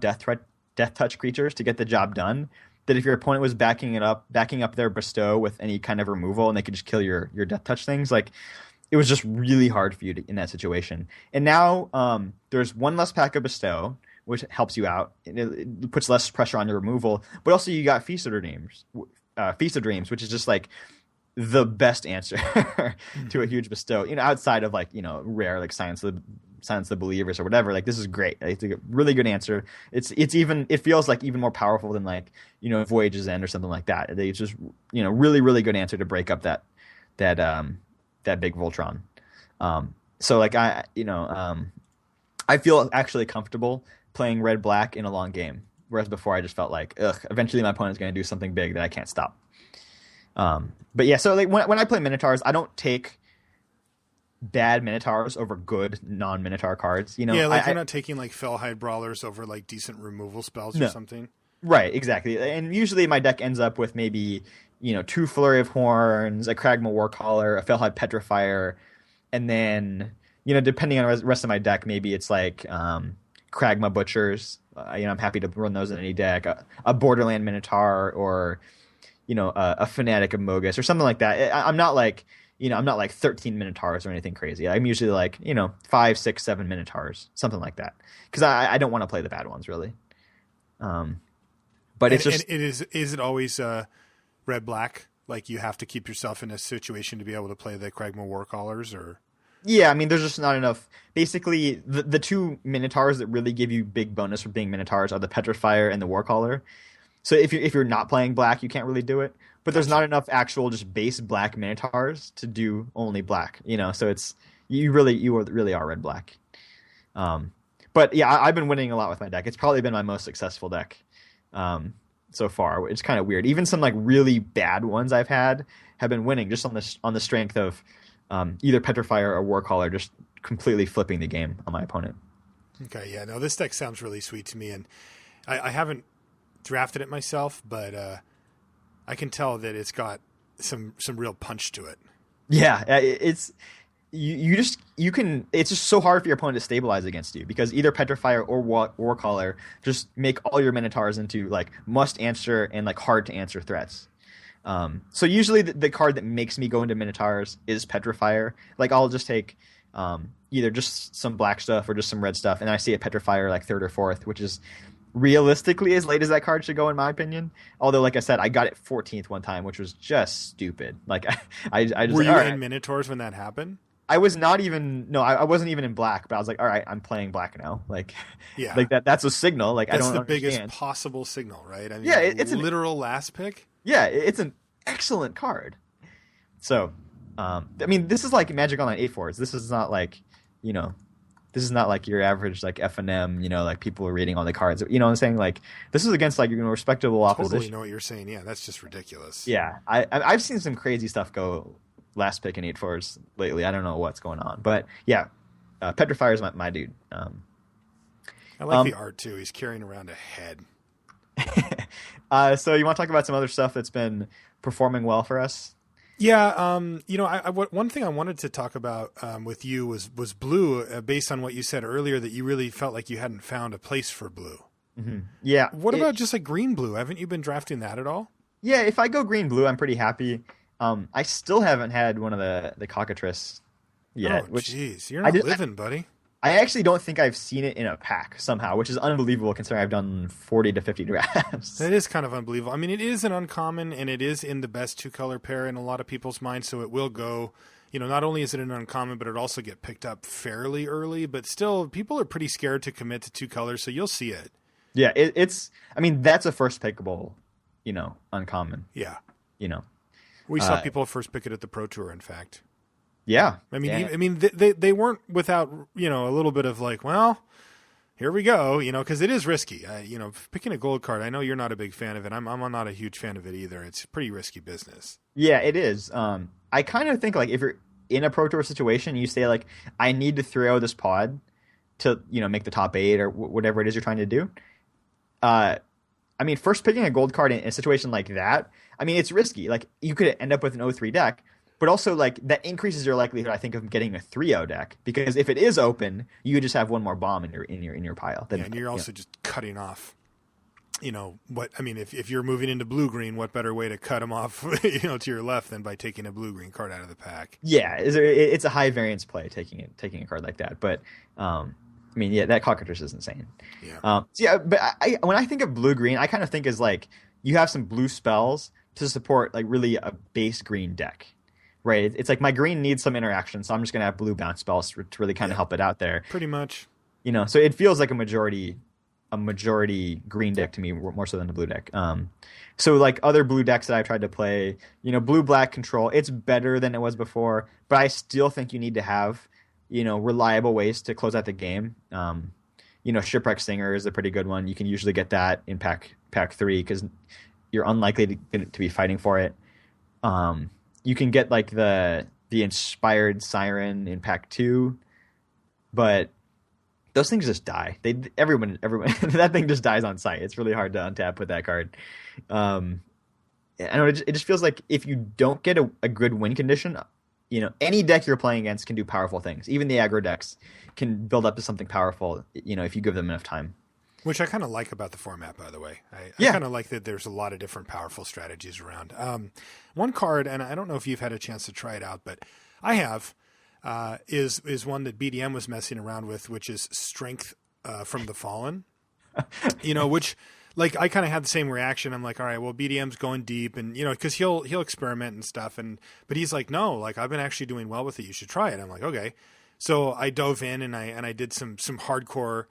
death touch creatures to get the job done that if your opponent was backing up their bestow with any kind of removal and they could just kill your death touch things, like it was just really hard for you in that situation. And now there's one less pack of bestow, which helps you out. It puts less pressure on your removal, but also you got Feast of Dreams, which is just like the best answer to a huge bestow. Outside of like rare like Silence of the Believers or whatever. Like this is great. It's a really good answer. It feels like even more powerful than like Voyage's End or something like that. It's just really really good answer to break up that big Voltron. So like I feel actually comfortable playing red black in a long game, whereas before I just felt like eventually my opponent's going to do something big that I can't stop. But yeah, so like when I play Minotaurs, I don't take bad Minotaurs over good non-Minotaur cards. Yeah, like you're not taking like Fellhide Brawlers over like decent removal spells or something. Right, exactly. And usually my deck ends up with maybe 2 Flurry of Horns, a Kragma Warcaller, a Fellhide Petrifier, and then depending on the rest of my deck, maybe it's like Kragma Butchers. I'm happy to run those in any deck. A Borderland Minotaur or a Fanatic of Mogus or something like that. I'm not like I'm not like 13 Minotaurs or anything crazy. I'm usually like 5, 6, 7 Minotaurs, something like that, because I don't want to play the bad ones really. But it's just is it always red black? Like you have to keep yourself in a situation to be able to play the Kragma Warcallers, or yeah, I mean there's just not enough. Basically, the 2 Minotaurs that really give you big bonus for being Minotaurs are the Petrifier and the Warcaller. So if you're not playing black, you can't really do it. But there's not enough actual just base black Minotaurs to do only black. So it's you really are red black. But yeah, I've been winning a lot with my deck. It's probably been my most successful deck so far. It's kind of weird. Even some like really bad ones I've had have been winning just on the strength of either Petrifier or Warcaller just completely flipping the game on my opponent. Okay, yeah, no, this deck sounds really sweet to me, and I haven't drafted it myself, but I can tell that it's got some real punch to it. Yeah, it's you can. It's just so hard for your opponent to stabilize against you because either Petrifier or Warcaller just make all your Minotaurs into like must answer and like hard to answer threats. So usually the card that makes me go into Minotaurs is Petrifier. Like I'll just take either just some black stuff or just some red stuff, and I see a Petrifier like 3rd or 4th, which is realistically as late as that card should go in my opinion. Although like I said, I got it 14th one time, which was just stupid. Like I just were you in Minotaurs when that happened? I was not even I wasn't even in black, but I was like, all right, I'm playing black now. Like yeah, like that's a signal. Like that's I don't the understand. biggest possible signal, right? I mean, yeah, it's literal last pick. Yeah, it's an excellent card. So I mean this is like Magic Online 8-4s. This is not like this is not like your average like FNM, like people are reading all the cards. You know what I'm saying? Like this is against like respectable opposition. Totally know what you're saying. Yeah, that's just ridiculous. Yeah, I've seen some crazy stuff go last pick in 8-4s lately. I don't know what's going on, but yeah, Petrifier is my dude. I like the art too. He's carrying around a head. So you want to talk about some other stuff that's been performing well for us? Yeah, one thing I wanted to talk about with you was blue, based on what you said earlier, that you really felt like you hadn't found a place for blue. Mm-hmm. Yeah. What about just like green blue? Haven't you been drafting that at all? Yeah, if I go green blue, I'm pretty happy. I still haven't had one of the cockatrice yet. Oh, jeez, you're not living, buddy. I actually don't think I've seen it in a pack somehow, which is unbelievable considering I've done 40 to 50 drafts. That is kind of unbelievable. I mean, it is an uncommon, and it is in the best two-color pair in a lot of people's minds, so it will go, not only is it an uncommon, but it also get picked up fairly early, but still, people are pretty scared to commit to two colors, so you'll see it. Yeah, I mean, that's a first pickable, uncommon. Yeah. We saw people first pick it at the Pro Tour, in fact. Yeah. I mean, they weren't without, a little bit of like, well, here we go, because it is risky. Picking a gold card, I know you're not a big fan of it. I'm not a huge fan of it either. It's pretty risky business. Yeah, it is. I kind of think like if you're in a Pro Tour situation, you say like, I need to throw this pod to, make the top 8 or whatever it is you're trying to do. I mean, first picking a gold card in a situation like that, I mean, it's risky. Like you could end up with an 0-3 deck. But also, like, that increases your likelihood, I think, of getting a 3-0 deck. Because if it is open, you just have one more bomb in your pile. Then, and you're also just cutting off, if you're moving into blue-green, what better way to cut them off, to your left than by taking a blue-green card out of the pack? Yeah, it's a high variance play taking a card like that. But, that cockatrice is insane. Yeah. But when I think of blue-green, I kind of think as, like, you have some blue spells to support, like, really a base green deck. Right, it's like my green needs some interaction, so I'm just gonna have blue bounce spells to really kind of help it out there. Pretty much, So it feels like a majority green deck to me more so than the blue deck. So like other blue decks that I've tried to play, blue black control, it's better than it was before, but I still think you need to have reliable ways to close out the game. Shipwreck Singer is a pretty good one. You can usually get that in pack 3 because you're unlikely to be fighting for it. You can get like the Inspired Siren in pack 2, but those things just die. Everyone that thing just dies on sight. It's really hard to untap with that card. I know it just feels like if you don't get a good win condition, any deck you're playing against can do powerful things. Even the aggro decks can build up to something powerful, if you give them enough time. Which I kind of like about the format, by the way. I kind of like that there's a lot of different powerful strategies around. One card, and I don't know if you've had a chance to try it out, but I have, is one that BDM was messing around with, which is Strength from the Fallen. Which, like, I kind of had the same reaction. I'm like, all right, well, BDM's going deep, and because he'll experiment and stuff, but he's like, no, like I've been actually doing well with it. You should try it. I'm like, okay. So I dove in and I did some hardcore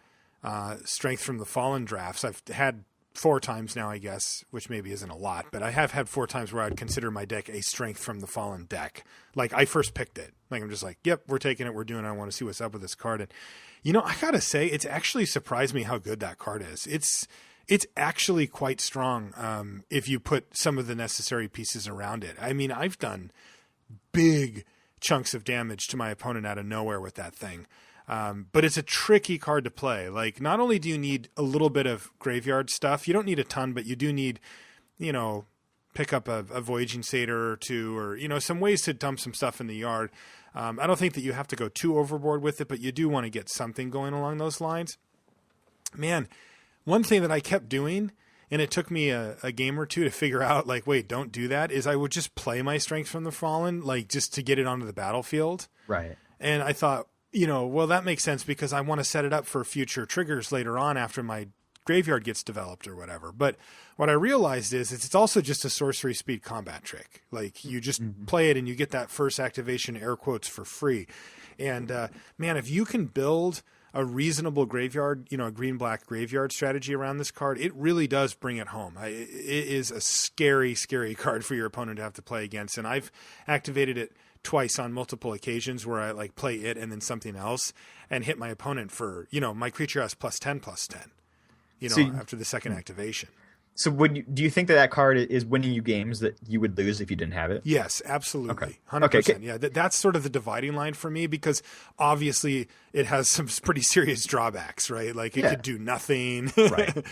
Strength from the Fallen drafts. I've had 4 times now, I guess, which maybe isn't a lot, but I have had 4 times where I'd consider my deck a Strength from the Fallen deck. Like I first picked it. Like I'm just like, yep, we're taking it, we're doing it. I want to see what's up with this card. And I gotta say, it's actually surprised me how good that card is. It's actually quite strong if you put some of the necessary pieces around it. I mean, I've done big chunks of damage to my opponent out of nowhere with that thing. But it's a tricky card to play. Like, not only do you need a little bit of graveyard stuff, you don't need a ton, but you do need, pick up a Voyaging Satyr or 2, or, some ways to dump some stuff in the yard. I don't think that you have to go too overboard with it, but you do want to get something going along those lines. Man, one thing that I kept doing, and it took me a game or 2 to figure out, like, wait, don't do that, is I would just play my Strength from the Fallen, like, just to get it onto the battlefield. Right. And I thought, well, that makes sense because I want to set it up for future triggers later on after my graveyard gets developed or whatever. But what I realized is it's also just a sorcery speed combat trick. Like you just play it and you get that first activation, air quotes, for free. And man, if you can build a reasonable graveyard, a green-black graveyard strategy around this card, it really does bring it home. It is a scary, scary card for your opponent to have to play against. And I've activated it twice on multiple occasions where I like play it and then something else and hit my opponent for, my creature has +10/+10, after the second activation. So do you think that card is winning you games that you would lose if you didn't have it? Yes, absolutely. Okay. 100%. Okay. Yeah, that's sort of the dividing line for me because obviously it has some pretty serious drawbacks, right? Like it could do nothing, right.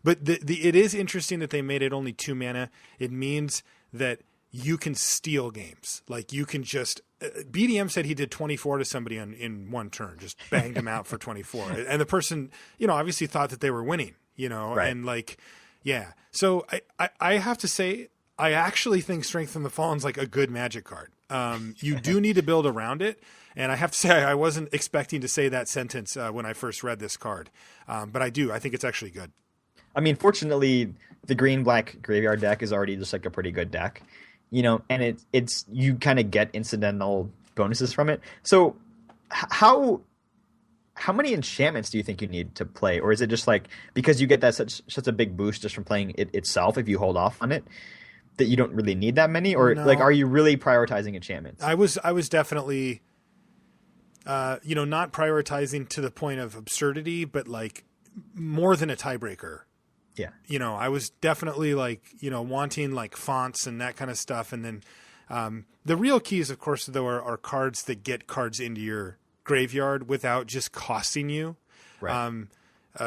But it is interesting that they made it only 2 mana. It means that you can steal games. Like you can just BDM said he did 24 to somebody in one turn, just banged him out for 24. And the person, obviously thought that they were winning, right. And like, yeah. So I have to say, I actually think Strength from the Fallen's like a good Magic card. You do need to build around it. And I have to say, I wasn't expecting to say that sentence when I first read this card. But I do. I think it's actually good. I mean, fortunately, the green-black graveyard deck is already just like a pretty good deck, and it's you kind of get incidental bonuses from it. So how many enchantments do you think you need to play, or is it just like because you get that such a big boost just from playing it itself if you hold off on it that you don't really need that many, or No. like are you really prioritizing enchantments? I was definitely, not prioritizing to the point of absurdity, but like more than a tiebreaker. Yeah. I was definitely like, wanting like fonts and that kind of stuff. And then the real keys, of course, though, are cards that get cards into your graveyard without just costing you. Right.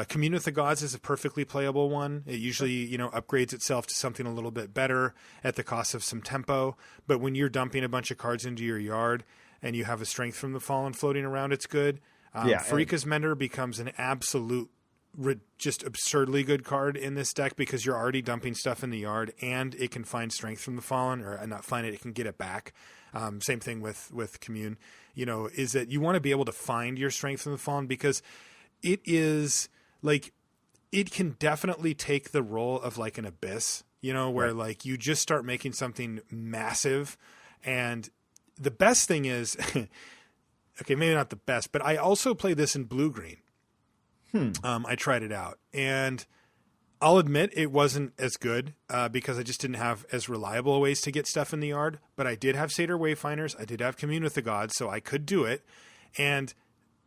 Commune with the Gods is a perfectly playable one. It usually, upgrades itself to something a little bit better at the cost of some tempo. But when you're dumping a bunch of cards into your yard and you have a Strength from the Fallen floating around, it's good. Farika's Mender becomes an absolute just absurdly good card in this deck because you're already dumping stuff in the yard and it can find Strength from the Fallen, or not find it can get it back. Same thing with Commune, is that you want to be able to find your Strength from the Fallen because it is like, it can definitely take the role of like an Abyss, where Right. like you just start making something massive. And the best thing is, okay, maybe not the best, but I also play this in blue-green. I tried it out, and I'll admit it wasn't as good because I just didn't have as reliable ways to get stuff in the yard. But I did have Satyr Wayfinders. I did have Commune with the Gods, so I could do it. And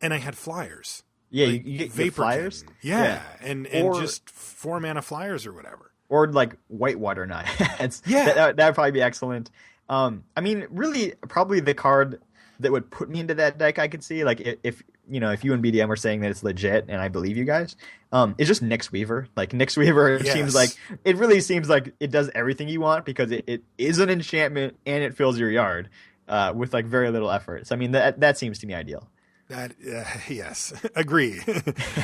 I had flyers. Yeah, Like you get Vaporkin. flyers. Yeah. And Or- just 4 mana flyers or whatever. Or like Whitewater Knights. Yeah. That would probably be excellent. I mean, really, probably the card that would put me into that deck I could see, like if you and BDM were saying that it's legit, and I believe you guys, it's just Nyx Weaver. Like Nyx Weaver Yes. seems like it really seems like it does everything you want because it is an enchantment and it fills your yard with like very little effort. So I mean that seems to me ideal. That yes, agree.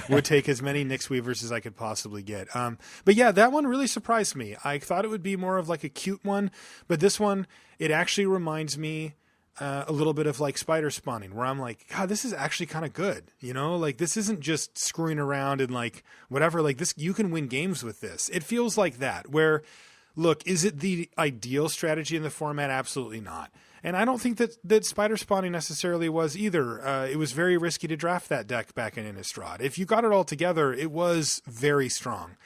Would take as many Nyx Weavers as I could possibly get. But yeah, that one really surprised me. I thought it would be more of like a cute one, but this one, it actually reminds me a little bit of like Spider Spawning, where I'm like, God, this is actually kind of good. Like this isn't just screwing around and like whatever. Like this, you can win games with this. It feels like that. Where, look, is it the ideal strategy in the format? Absolutely not. And I don't think that Spider Spawning necessarily was either. It was very risky to draft that deck back in Innistrad. If you got it all together, it was very strong.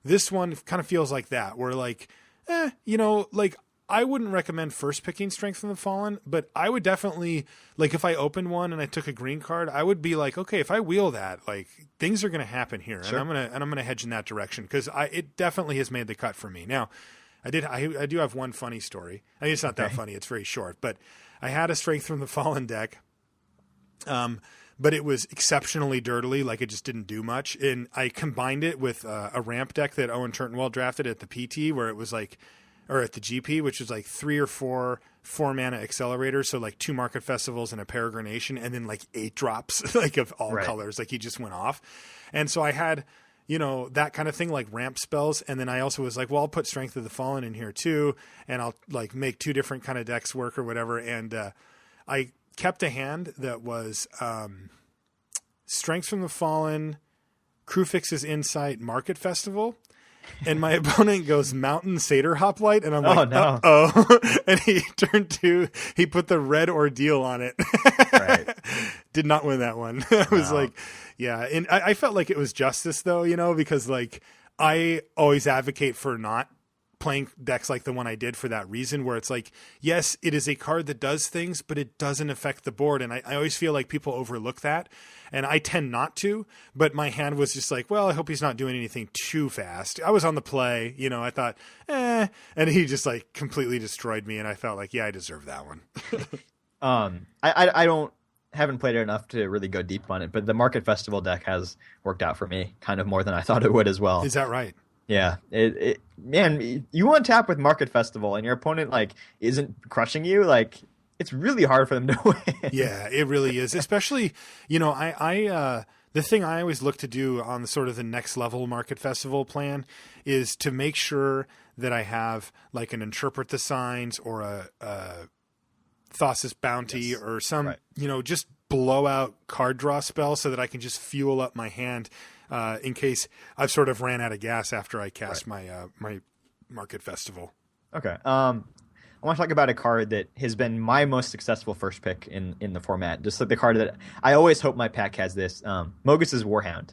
This one kind of feels like that, where like, like I wouldn't recommend first picking Strength from the Fallen, but I would definitely, like if I opened one and I took a green card, I would be like, okay, if I wheel that, like things are going to happen here, Sure. and I'm gonna hedge in that direction because it definitely has made the cut for me. Now, I do have one funny story. I mean, it's not that funny. It's very short, but I had a Strength from the Fallen deck. But it was exceptionally dirtily, like it just didn't do much. And I combined it with a ramp deck that Owen Turtonwell drafted at the PT, where it was like, or at the GP, which was like 3 or 4 4-mana accelerators. So like 2 Market Festivals and a Peregrination, and then like 8 drops, like of all Right. colors. Like he just went off. And so I had, that kind of thing, like ramp spells. And then I also was like, well, I'll put Strength of the Fallen in here too. And I'll like make 2 different kind of decks work or whatever. And I kept a hand that was Strength from the Fallen, Crufix's Insight, Market Festival. And my opponent goes Mountain Satyr Hoplite, and I'm like, no. oh. And he he put the red Ordeal on it. Right. Did not win that one. I was No. like, yeah. And I felt like it was justice though, because like I always advocate for not playing decks like the one I did for that reason, where it's like, yes, it is a card that does things, but it doesn't affect the board. And I always feel like people overlook that. And I tend not to, but my hand was just like, well, I hope he's not doing anything too fast. I was on the play, I thought, and he just like completely destroyed me. And I felt like, yeah, I deserve that one. I haven't played it enough to really go deep on it, but the Market Festival deck has worked out for me kind of more than I thought it would as well. Is that right? Yeah, man, you want to tap with Market Festival and your opponent like isn't crushing you, like it's really hard for them to win. Yeah, it really is. Especially, I the thing I always look to do on the sort of the next level Market Festival plan is to make sure that I have like an Interpret the Signs or Thassa's Bounty or some, Right. just blowout card draw spell so that I can just fuel up my hand in case I've sort of ran out of gas after I cast my Market Festival. Okay. I want to talk about a card that has been my most successful first pick in the format. Just like the card that I always hope my pack has this. Mogus's Warhound.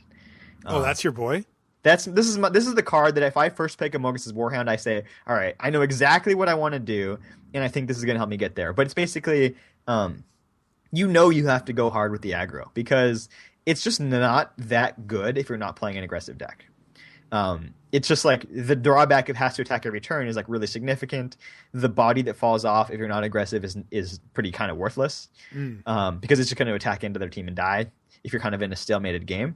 Oh, that's your boy? This is the card that if I first pick a Mogus's Warhound, I say, all right, I know exactly what I want to do, and I think this is going to help me get there. But it's basically, you have to go hard with the aggro because it's just not that good if you're not playing an aggressive deck. It's just like the drawback it has to attack every turn is like really significant. The body that falls off if you're not aggressive is pretty kind of worthless because it's just going to attack into their team and die if you're kind of in a stalemated game.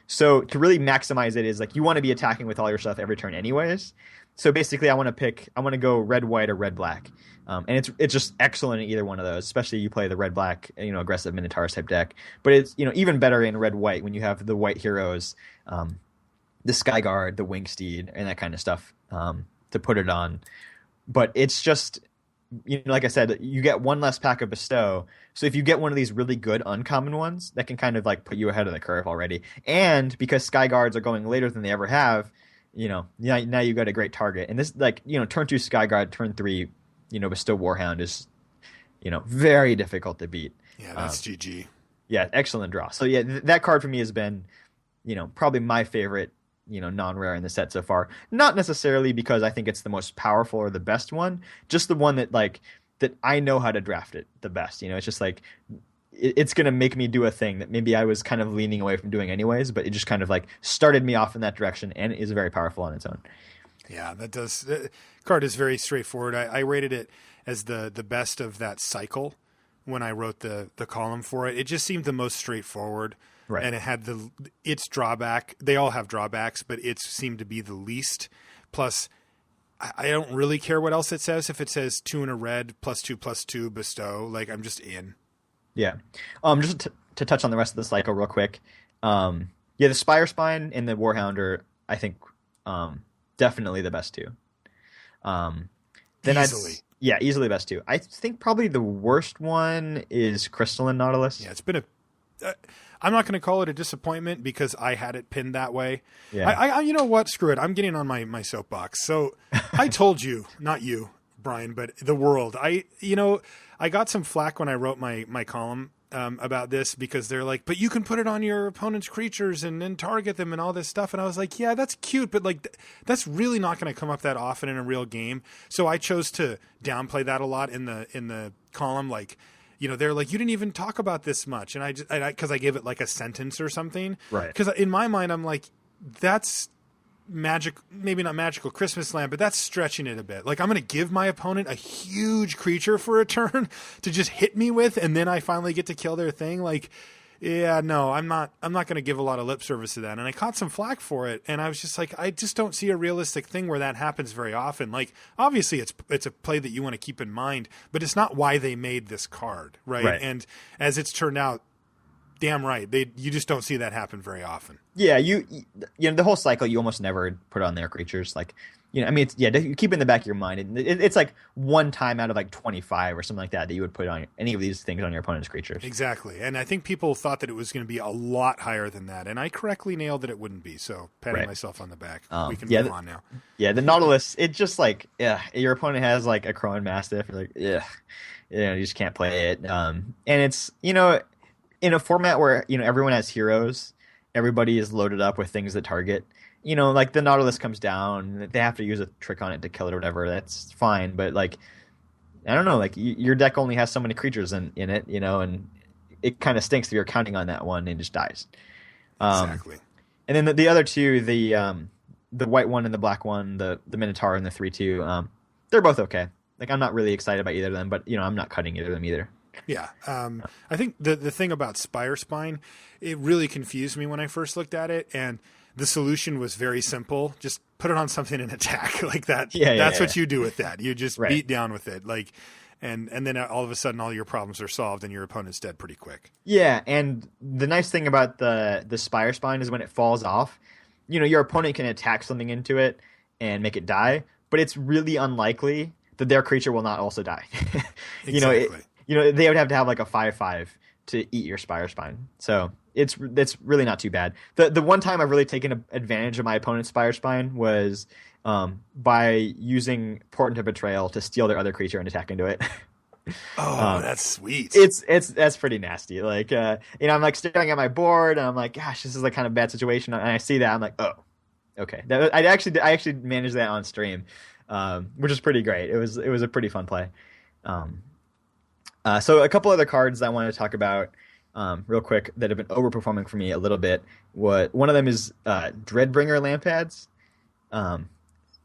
So to really maximize it is like you want to be attacking with all your stuff every turn anyways. So basically I want to go red, white, or red, black. And it's just excellent in either one of those, especially you play the red, black, aggressive Minotaur type deck. But it's, even better in red, white when you have the white heroes, the Skyguard, the Wingsteed, and that kind of stuff to put it on. But it's just, like I said, you get one less pack of Bestow. So if you get one of these really good uncommon ones, that can kind of like put you ahead of the curve already. And because Skyguards are going later than they ever have, now you got a great target. And this, turn 2 Skyguard, turn 3, Bestow Warhound is, very difficult to beat. Yeah, that's GG. Yeah, excellent draw. So yeah, that card for me has been, probably my favorite, non-rare in the set so far. Not necessarily because I think it's the most powerful or the best one, just the one that that I know how to draft it the best. It's just like it's going to make me do a thing that maybe I was kind of leaning away from doing anyways, but it just kind of started me off in that direction and is very powerful on its own. Yeah, that does. The card is very straightforward. I rated it as the best of that cycle when I wrote the column for it. It just seemed the most straightforward. Right. And it had its drawback. They all have drawbacks, but it seemed to be the least. Plus, I don't really care what else it says. If it says 2 in a red, +2/+2, Bestow, I'm just in. Yeah. Just to touch on the rest of the cycle real quick. The Spire Spine and the Warhound are, I think, definitely the best two. Then easily. Easily the best two. I think probably the worst one is Crystalline Nautilus. Yeah, it's been I'm not going to call it a disappointment because I had it pinned that way. Yeah. I you know what? Screw it. I'm getting on my soapbox. So I told you, not you, Brian, but the world. I got some flack when I wrote my column about this because they're like, but you can put it on your opponent's creatures and then target them and all this stuff. And I was like, yeah, that's cute, but that's really not going to come up that often in a real game. So I chose to downplay that a lot in the column. They're like, you didn't even talk about this much. And because I gave it a sentence or something. Right. Because in my mind, I'm like, that's magic, maybe not magical Christmas land, but that's stretching it a bit. I'm going to give my opponent a huge creature for a turn to just hit me with, and then I finally get to kill their thing. Yeah, no, I'm not going to give a lot of lip service to that. And I caught some flack for it. And I was just like, I just don't see a realistic thing where that happens very often. Obviously it's a play that you want to keep in mind, but it's not why they made this card. Right. And as it's turned out, damn right. You just don't see that happen very often. Yeah. The whole cycle, you almost never put on their creatures. You keep it in the back of your mind. It's one time out of 25 or something like that you would put on any of these things on your opponent's creatures. Exactly. And I think people thought that it was going to be a lot higher than that. And I correctly nailed that it wouldn't be. So patting myself on the back. We can move on now. Yeah. The Nautilus, it's just your opponent has a Crowan Mastiff. You're you just can't play it. And it's, in a format where, everyone has heroes, everybody is loaded up with things that target. The Nautilus comes down, they have to use a trick on it to kill it or whatever. That's fine, but I don't know. Your deck only has so many creatures in it, and it kind of stinks if you're counting on that one and it just dies. Exactly. And then the other two, the white one and the black one, the Minotaur and the 3/2, they're both okay. I'm not really excited about either of them, but I'm not cutting either of them either. Yeah. I think the thing about Spire Spine, it really confused me when I first looked at it, and the solution was very simple. Just put it on something and attack like that. That's what you do with that. You just beat down with it. And then all of a sudden all your problems are solved and your opponent's dead pretty quick. Yeah. And the nice thing about the Spire Spine is when it falls off, your opponent can attack something into it and make it die, but it's really unlikely that their creature will not also die. Exactly. they would have to have like a 5/5 to eat your Spire Spine. So it's really not too bad. The one time I've really taken advantage of my opponent's Spire Spine was by using Portent of Betrayal to steal their other creature and attack into it. Oh, that's sweet. That's pretty nasty. Like I'm like staring at my board and I'm like, gosh, this is like kind of bad situation. And I see that I'm like, oh, okay. I actually managed that on stream, which is pretty great. It was a pretty fun play. So a couple other cards I wanted to talk about real quick that have been overperforming for me a little bit. One of them is Dreadbringer Lampads.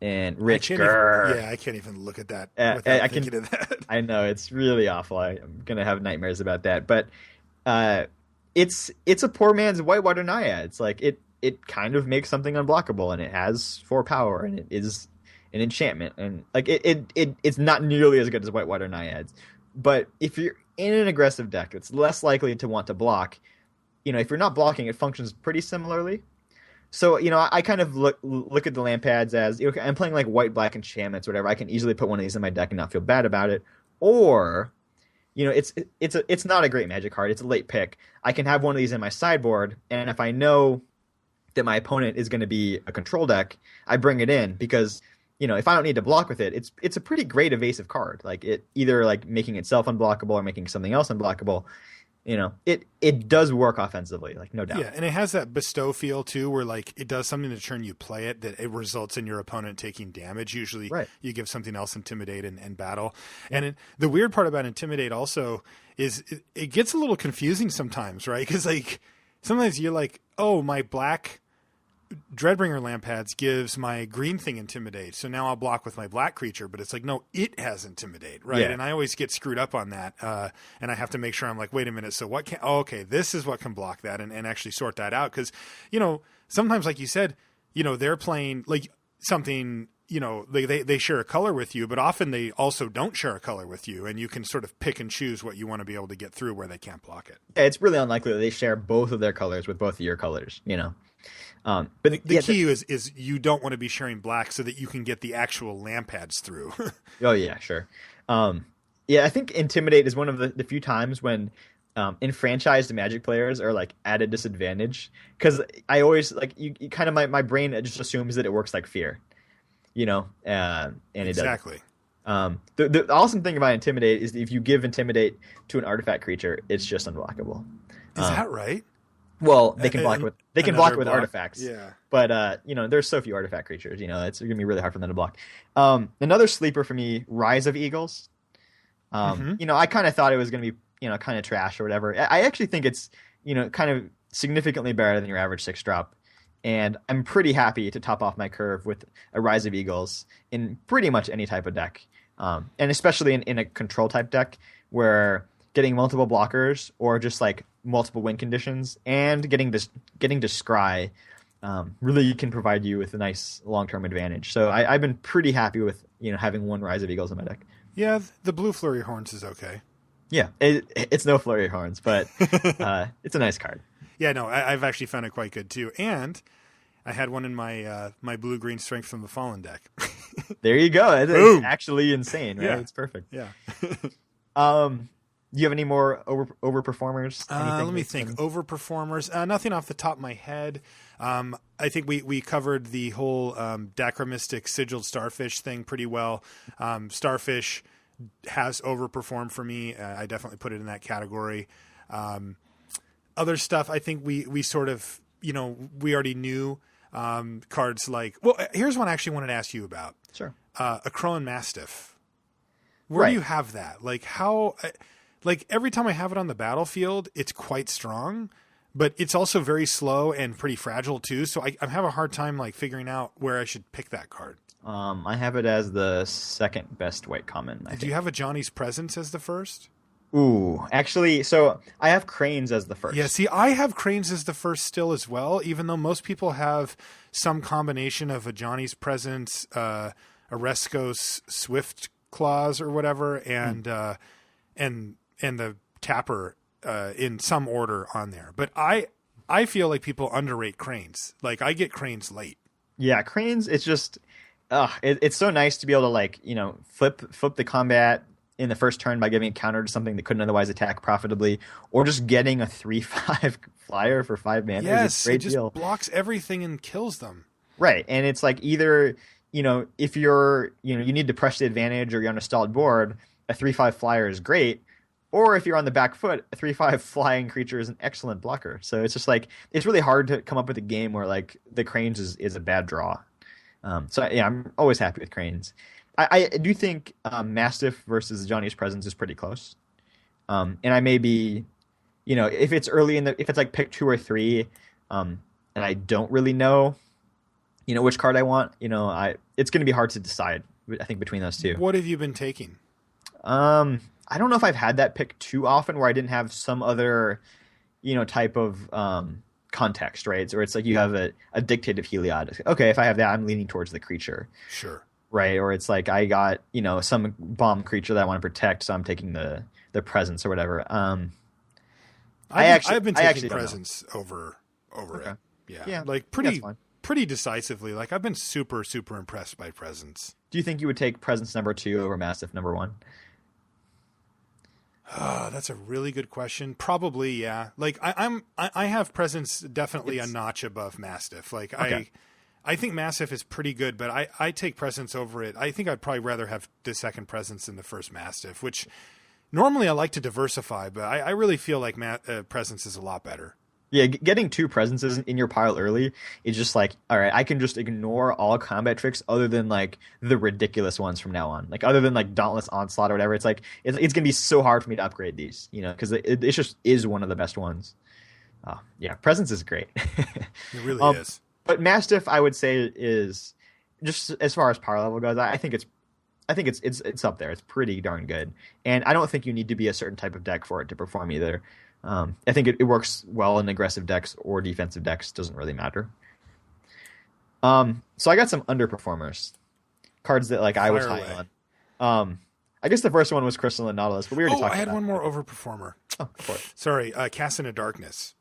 And Rich Grr. I can't even look at that without thinking of that. I know, it's really awful. I'm going to have nightmares about that. But it's a poor man's Whitewater Naiad. It's like it kind of makes something unblockable, and it has 4 power, and it is an enchantment. And like it's not nearly as good as Whitewater Naiads. But if you're in an aggressive deck, it's less likely to want to block. If you're not blocking, it functions pretty similarly. So, I kind of look at the Lampads as, I'm playing like white-black enchantments or whatever. I can easily put one of these in my deck and not feel bad about it. Or, it's not a great Magic card. It's a late pick. I can have one of these in my sideboard, and if I know that my opponent is going to be a control deck, I bring it in because, if I don't need to block with it, it's a pretty great evasive card. Like, it either like making itself unblockable or making something else unblockable. It does work offensively, like no doubt. Yeah, and it has that bestow feel too, where like it does something to turn you play it, that it results in your opponent taking damage. Usually, right. You give something else intimidate and battle. And the weird part about intimidate also is it gets a little confusing sometimes, right? Because like sometimes you're like, oh, my black Dreadbringer Lampads gives my green thing intimidate, so now I'll block with my black creature, but it's like, no, it has intimidate, right? Yeah. And I always get screwed up on that, and I have to make sure I'm like, wait a minute, so what can, okay, this is what can block that, and actually sort that out, because, sometimes, like you said, they're playing, like, something, they share a color with you, but often they also don't share a color with you, and you can sort of pick and choose what you want to be able to get through where they can't block it. Yeah, it's really unlikely that they share both of their colors with both of your colors, But the key is you don't want to be sharing black so that you can get the actual Lampads through. Oh yeah, sure. I think Intimidate is one of the few times when enfranchised Magic players are like at a disadvantage, because I always like you kind of my brain just assumes that it works like Fear, and it exactly. The awesome thing about Intimidate is that if you give Intimidate to an artifact creature, it's just unblockable. Is that right? Well, they can block with artifacts. Yeah. But there's so few artifact creatures, it's gonna be really hard for them to block. Another sleeper for me, Rise of Eagles. I kind of thought it was gonna be, kind of trash or whatever. I actually think it's, kind of significantly better than your average 6-drop. And I'm pretty happy to top off my curve with a Rise of Eagles in pretty much any type of deck. And especially in a control type deck where getting multiple blockers or just like multiple win conditions and getting to scry really can provide you with a nice long-term advantage. So I've been pretty happy with having one Rise of Eagles in my deck. Yeah, the blue Flurry Horns is okay. Yeah, it's no Flurry Horns, but it's a nice card. Yeah, no, I've actually found it quite good too, and I had one in my my blue-green Strength from the Fallen deck. There you go. It's actually insane, right? Yeah. It's perfect. Yeah. Do you have any more overperformers? Let me think. Overperformers. Nothing off the top of my head. I think we covered the whole Dacromystic Sigiled Starfish thing pretty well. Starfish has overperformed for me. I definitely put it in that category. Other stuff, I think we sort of, we already knew. Cards like, well, here's one I actually wanted to ask you about. Sure. A Crowan Mastiff. Where do you have that? Like how... Like every time I have it on the battlefield, it's quite strong, but it's also very slow and pretty fragile too. So I have a hard time like figuring out where I should pick that card. I have it as the second best white common. Do you have a Johnny's Presence as the first? Ooh, actually, so I have Cranes as the first. Yeah, see, I have Cranes as the first still as well, even though most people have some combination of a Johnny's Presence, a Resco's Swift Claws or whatever, and the Tapper in some order on there. But I feel like people underrate Cranes. Like I get Cranes late. Yeah, Cranes, it's just it's so nice to be able to like, flip the combat in the first turn by giving a counter to something that couldn't otherwise attack profitably, or just getting a 3/5 flyer for 5 mana is a Yes, it great just deal. blocks everything and kills them. Right, and it's like either if you're you need to press the advantage or you're on a stalled board, a 3/5 flyer is great. Or if you're on the back foot, a 3/5 flying creature is an excellent blocker. So it's just like it's really hard to come up with a game where like the Cranes is a bad draw. So yeah, I'm always happy with Cranes. I do think Mastiff versus Johnny's Presence is pretty close. And I may be, if it's early if it's like pick 2 or 3, and I don't really know, which card I want, it's going to be hard to decide. I think between those two. What have you been taking? I don't know if I've had that pick too often where I didn't have some other, type of context, right? Or it's like you have a dictative Heliod. Okay, if I have that, I'm leaning towards the creature. Sure. Right, or it's like I got, some bomb creature that I want to protect, so I'm taking the presence or whatever. I've been taking presence over okay. it. Yeah, like pretty decisively. Like I've been super, super impressed by presence. Do you think you would take presence number 2 over Mastiff number 1? That's a really good question. Probably, yeah. Like I have presence definitely a notch above Mastiff. Like okay. I think Mastiff is pretty good, but I take presence over it. I think I'd probably rather have the second presence than the first Mastiff, which normally I like to diversify, but I really feel like presence is a lot better. Yeah, getting 2 presences in your pile early is just like, all right, I can just ignore all combat tricks other than like the ridiculous ones from now on. Like other than like Dauntless Onslaught or whatever, it's like it's going to be so hard for me to upgrade these, because it just is one of the best ones. Oh, yeah, presence is great. It really is. But Mastiff, I would say, is just as far as power level goes, I think it's up there. It's pretty darn good, and I don't think you need to be a certain type of deck for it to perform either. I think it works well in aggressive decks or defensive decks. Doesn't really matter. So I got some underperformers, cards that like I was high on. I guess the first one was Crystal and Nautilus, but we already talked about that. I had one more overperformer. Oh, of course. Sorry, Cast into Darkness.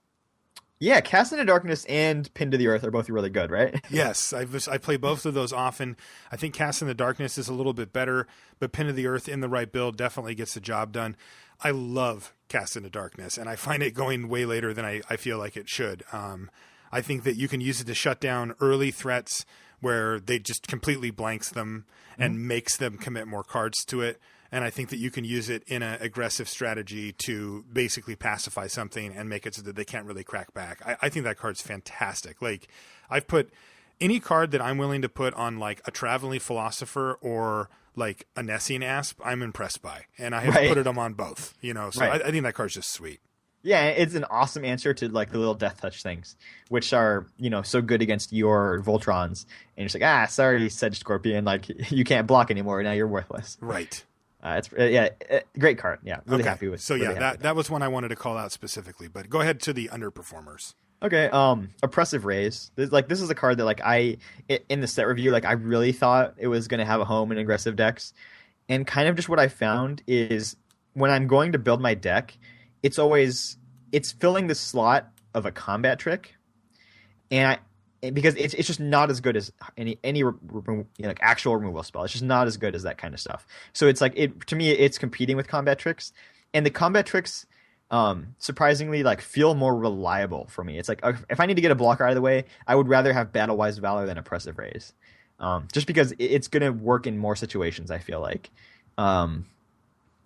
Yeah, Cast into Darkness and Pin to the Earth are both really good, right? Yes, I play both of those often. I think Cast into Darkness is a little bit better, but Pin to the Earth in the right build definitely gets the job done. I love Cast into Darkness, and I find it going way later than I feel like it should. I think that you can use it to shut down early threats where they just completely blanks them and makes them commit more cards to it. And I think that you can use it in an aggressive strategy to basically pacify something and make it so that they can't really crack back. I think that card's fantastic. Like I've put any card that I'm willing to put on like a Traveling Philosopher or like a Nessian Asp, I'm impressed by. And I have put them on both, so I think that card's just sweet. Yeah, it's an awesome answer to like the little death touch things, which are, so good against your Voltrons. And you're just like, sorry, Sedge Scorpion, like you can't block anymore. Now you're worthless. Right. It's great card. Yeah, really happy with. So that was one I wanted to call out specifically. But go ahead to the underperformers. Okay, Oppressive Raise. This is a card that like in the set review, like I really thought it was going to have a home in aggressive decks, and kind of just what I found is when I'm going to build my deck, it's filling the slot of a combat trick, because it's just not as good as any like actual removal spell. It's just not as good as that kind of stuff. So it's like to me it's competing with combat tricks, and the combat tricks surprisingly like feel more reliable for me. It's like if I need to get a blocker out of the way, I would rather have Battle-Wise Valor than Oppressive Raise, just because it's going to work in more situations. I feel like, and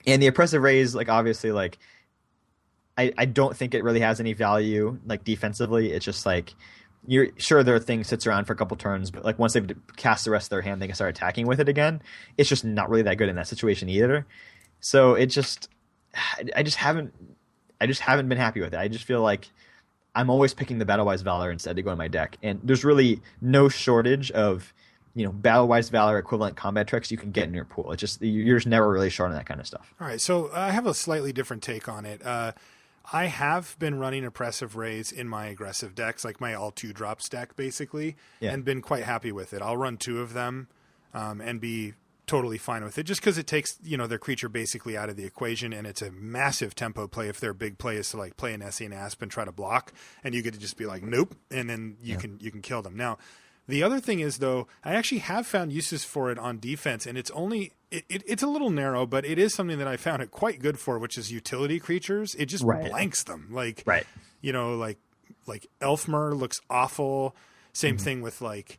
the Oppressive Raise, like obviously like I don't think it really has any value like defensively. It's just like. You're sure their thing sits around for a couple turns, but like once they've cast the rest of their hand, they can start attacking with it again. It's just not really that good in that situation either. So I just haven't been happy with it. I just feel like I'm always picking the Battle-Wise Valor instead to go in my deck, and there's really no shortage of Battle-Wise Valor equivalent combat tricks you can get in your pool. It's just you're just never really short on that kind of stuff. All right, so I have a slightly different take on it. I have been running Oppressive Raise in my aggressive decks, like my all 2-drops deck, basically, and been quite happy with it. I'll run 2 of them and be totally fine with it, just because it takes their creature basically out of the equation, and it's a massive tempo play if their big play is to like play an Nessian Asp and try to block, and you get to just be like nope, and then you can kill them. Now, The other thing is, though, I actually have found uses for it on defense, and it's only it's a little narrow, but it is something that I found it quite good for, which is utility creatures. It just blanks them, like like Elfmer looks awful. Same thing with like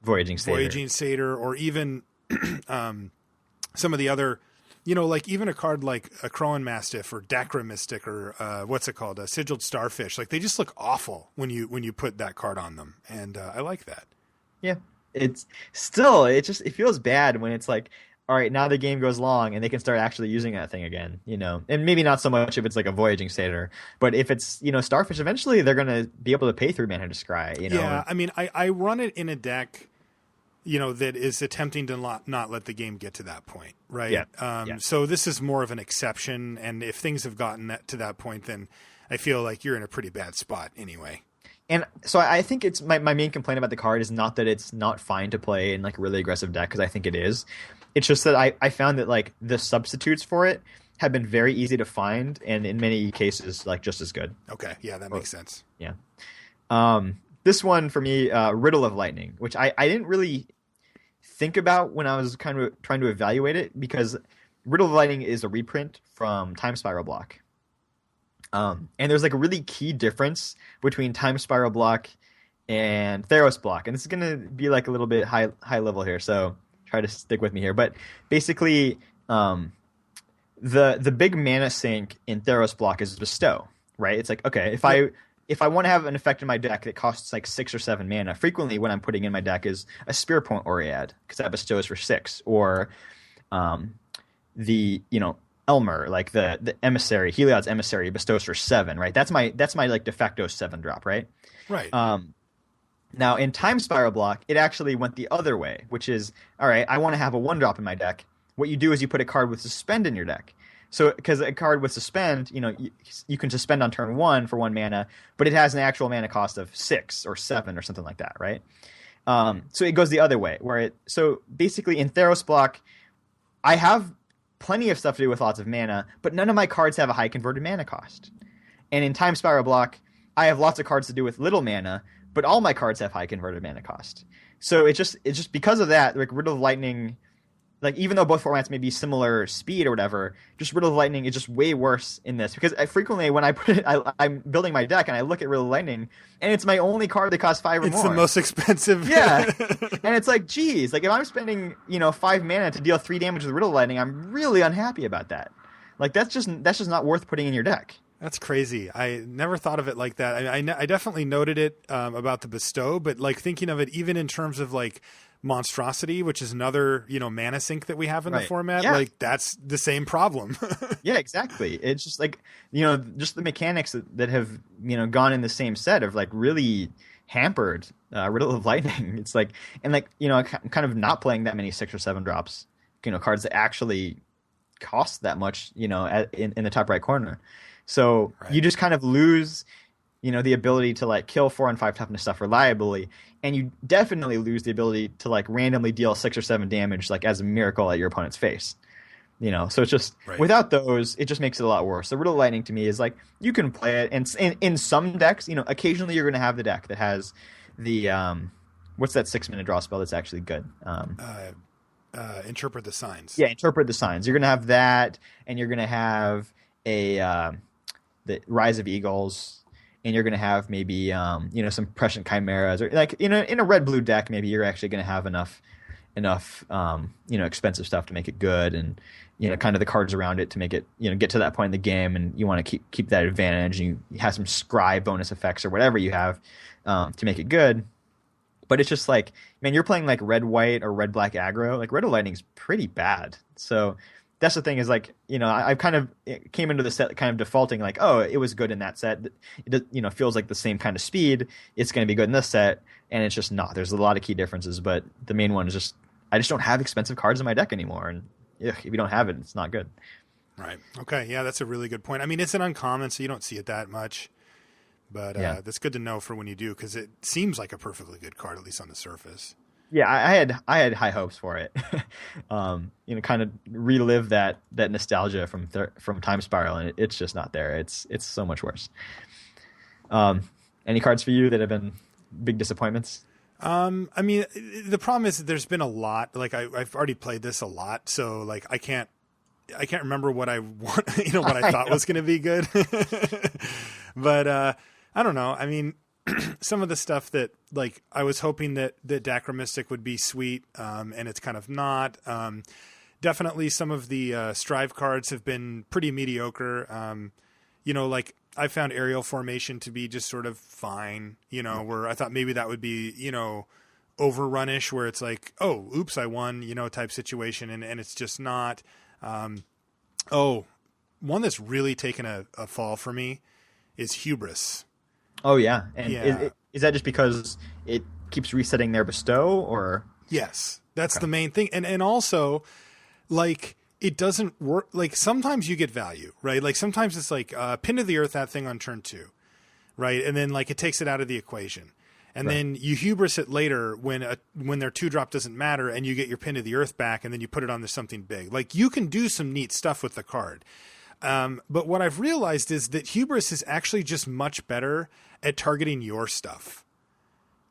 Voyaging Satyr, or even some of the other, like even a card like a Crowan Mastiff or Dacra Mystic or what's it called, a Sigiled Starfish. Like they just look awful when you put that card on them, and I like that. Yeah, it's still it feels bad when it's like, all right, now the game goes long and they can start actually using that thing again, and maybe not so much if it's like a Voyaging Satyr, but if it's Starfish, eventually they're gonna be able to pay 3 mana to scry. Yeah, I mean, I run it in a deck, that is attempting to not let the game get to that point, right? Yeah. So this is more of an exception, and if things have gotten to that point, then I feel like you're in a pretty bad spot anyway. And so I think it's my main complaint about the card is not that it's not fine to play in like a really aggressive deck, because I think it is. It's just that I found that like the substitutes for it have been very easy to find, and in many cases like just as good. Okay, yeah, that makes sense. Yeah. This one for me, Riddle of Lightning, which I didn't really think about when I was kind of trying to evaluate it, because Riddle of Lightning is a reprint from Time Spiral Block. And there's like a really key difference between Time Spiral Block and Theros Block, and this is going to be like a little bit high level here, so try to stick with me here. But basically, the big mana sink in Theros Block is Bestow, right? It's like, okay, if I want to have an effect in my deck that costs like 6 or 7 mana, frequently what I'm putting in my deck is a Spear Point Oread, because that bestows for 6, or the Elmer, like the Emissary, Heliod's Emissary bestows for 7, right? That's my like de facto 7-drop, right? Right. Now in Time Spiral Block, it actually went the other way, which is, all right, I want to have a 1-drop in my deck. What you do is you put a card with Suspend in your deck. So, because a card with Suspend, you can suspend on turn 1 for 1 mana, but it has an actual mana cost of 6 or 7 or something like that, right? So it goes the other way, so basically in Theros Block, I have plenty of stuff to do with lots of mana, but none of my cards have a high converted mana cost. And in Time Spiral Block, I have lots of cards to do with little mana, but all my cards have high converted mana cost. So it's just because of that, like Riddle of Lightning, like even though both formats may be similar speed or whatever, just Riddle of Lightning is just way worse in this, because I frequently, when I put it, I'm building my deck and I look at Riddle of Lightning and it's my only card that costs 5 or more. It's the most expensive. Yeah. And it's like, geez, like if I'm spending, 5 mana to deal 3 damage with Riddle of Lightning, I'm really unhappy about that. Like that's just not worth putting in your deck. That's crazy. I never thought of it like that. I definitely noted it about the bestow, but like thinking of it even in terms of like monstrosity, which is another mana sink that we have in the format, like that's the same problem. Yeah, exactly. It's just like just the mechanics that have gone in the same set of like really hampered Riddle of Lightning. It's like, and like I'm kind of not playing that many 6 or 7 drops, cards that actually cost that much, in the top right corner. So you just kind of lose the ability to like kill 4 and 5 toughness stuff reliably, and you definitely lose the ability to like randomly deal 6 or 7 damage like as a miracle at your opponent's face. So it's just without those, it just makes it a lot worse. So Riddle of Lightning to me is like, you can play it, and in some decks, occasionally you're going to have the deck that has the what's that 6-minute draw spell that's actually good. Interpret the Signs. Yeah, Interpret the Signs. You're going to have that, and you're going to have the Rise of Eagles. And you're going to have maybe, some Prescient Chimeras, or like, in a red-blue deck, maybe you're actually going to have enough, expensive stuff to make it good, and kind of the cards around it to make it, get to that point in the game, and you want to keep that advantage. And you have some scry bonus effects or whatever you have to make it good. But it's just like, man, you're playing like red-white or red-black aggro. Like Riddle of Lightning is pretty bad. So that's the thing is like, I kind of came into the set kind of defaulting like, oh, it was good in that set. It feels like the same kind of speed. It's going to be good in this set. And it's just not. There's a lot of key differences. But the main one is just, I just don't have expensive cards in my deck anymore. And if you don't have it, it's not good. Right. Okay. Yeah, that's a really good point. I mean, it's an uncommon, so you don't see it that much. But that's good to know for when you do, because it seems like a perfectly good card, at least on the surface. Yeah, I had high hopes for it. Kind of relive that nostalgia from Time Spiral, and it's just not there. It's so much worse. Any cards for you that have been big disappointments? I mean, the problem is that there's been a lot. Like I've already played this a lot, so like I can't remember what I want, what I thought was going to be good. But I don't know. I mean, some of the stuff that like I was hoping that Dacra Mystic would be sweet, and it's kind of not. Definitely some of the Strive cards have been pretty mediocre. Like I found aerial formation to be just sort of fine, where I thought maybe that would be, overrunish, where it's like, oh, oops, I won, type situation. And it's just not. One that's really taken a fall for me is Hubris. Oh, yeah. And Yeah. is that just because it keeps resetting their bestow, or? Yes, that's the main thing. And also, like, it doesn't work. Like, sometimes you get value, right? Like, sometimes it's like pin to the earth that thing on turn 2, right? And then, like, it takes it out of the equation. And then you hubris it later when their 2-drop doesn't matter, and you get your pin to the earth back, and then you put it on to something big. Like, you can do some neat stuff with the card. But what I've realized is that Hubris is actually just much better at targeting your stuff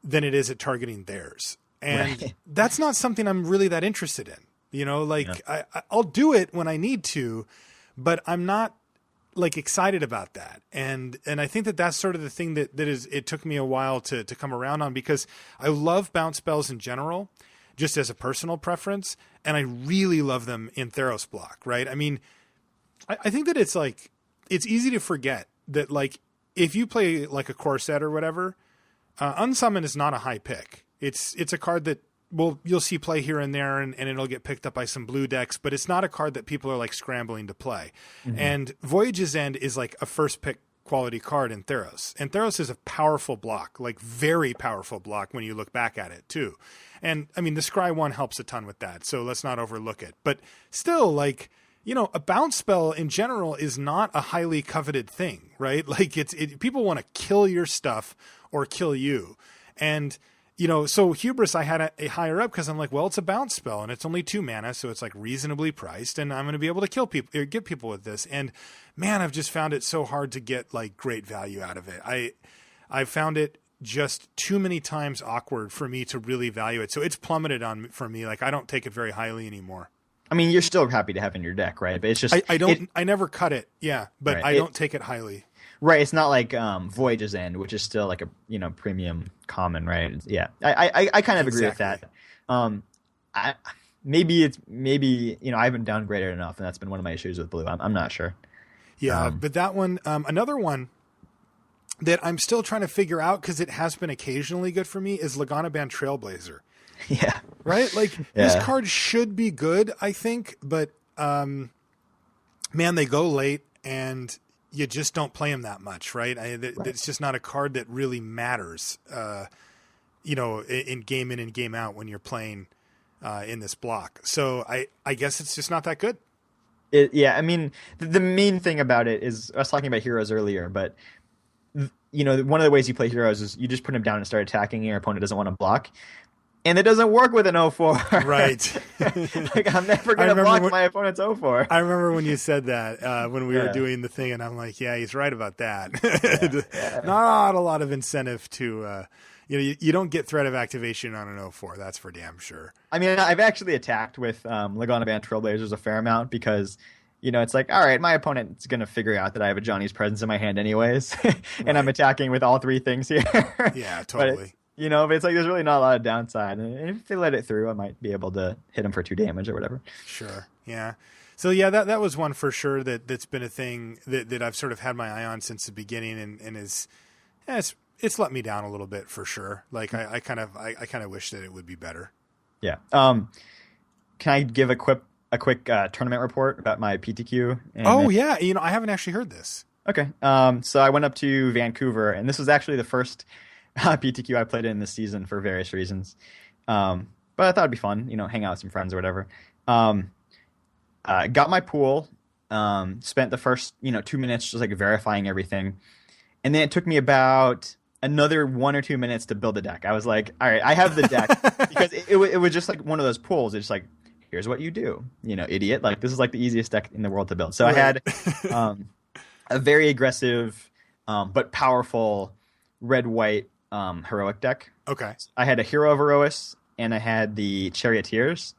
than it is at targeting theirs. And that's not something I'm really that interested in. I'll do it when I need to, but I'm not like excited about that. And I think that that's sort of the thing that is, it took me a while to come around on, because I love bounce spells in general, just as a personal preference. And I really love them in Theros block, right? I mean, I think that it's like, it's easy to forget that, like, if you play like a core set or whatever, Unsummon is not a high pick. It's a card that, well, you'll see play here and there, and it'll get picked up by some blue decks, but it's not a card that people are like scrambling to play. Mm-hmm. And Voyage's End is like a first pick quality card in Theros. And Theros is a powerful block, like very powerful block when you look back at it too. And I mean, the Scry 1 helps a ton with that, so let's not overlook it. But still, like, a bounce spell in general is not a highly coveted thing, right? Like people want to kill your stuff or kill you. And, so Hubris, I had a higher up because I'm like, well, it's a bounce spell and it's only 2 mana. So it's like reasonably priced, and I'm going to be able to kill people or get people with this. And man, I've just found it so hard to get like great value out of it. I found it just too many times awkward for me to really value it. So it's plummeted for me. Like I don't take it very highly anymore. I mean, you're still happy to have in your deck, right? But it's just I never cut it, but right. I don't take it highly. Right, it's not like Voyage's End, which is still like a premium common, right? Yeah, I kind of agree with that. Maybe I haven't downgraded enough, and that's been one of my issues with blue. I'm not sure. Yeah, but that one, another one that I'm still trying to figure out, because it has been occasionally good for me, is Laganaban Trailblazer. Yeah. Right? Like, this card should be good, I think, but, man, they go late, and you just don't play them that much, right? It's just not a card that really matters, in game in and game out when you're playing in this block. So I guess it's just not that good. I mean, the main thing about it is, I was talking about heroes earlier, but one of the ways you play heroes is you just put them down and start attacking, and your opponent doesn't want to block. And it doesn't work with an 0-4. Right. Like, I'm never going to block my opponent's 0-4. I remember when you said that when we were doing the thing, and I'm like, yeah, he's right about that. Not a lot of incentive to, you don't get threat of activation on an 0-4. That's for damn sure. I mean, I've actually attacked with Laganaban Trailblazers a fair amount, because it's like, all right, my opponent's going to figure out that I have a Johnny's Presence in my hand anyways, and right. I'm attacking with all 3 things here. Yeah, totally. But it's like there's really not a lot of downside. And if they let it through, I might be able to hit them for 2 damage or whatever. Sure. Yeah. So, yeah, that was one for sure that's been a thing that I've sort of had my eye on since the beginning, and it's let me down a little bit for sure. Like, I kind of wish that it would be better. Yeah. Can I give a quick tournament report about my PTQ? Yeah. I haven't actually heard this. Okay. So I went up to Vancouver, and this was actually the first PTQ I played in this season for various reasons. But I thought it'd be fun, hang out with some friends or whatever. Got my pool, spent the first, 2 minutes just like verifying everything. And then it took me about another 1 or 2 minutes to build a deck. I was like, all right, I have the deck, because it was just like one of those pools. It's just like, here's what you do, idiot. Like, this is like the easiest deck in the world to build. So right. I had a very aggressive, but powerful red-white heroic deck Okay. I had a Hero of Erois, and I had the Charioteers,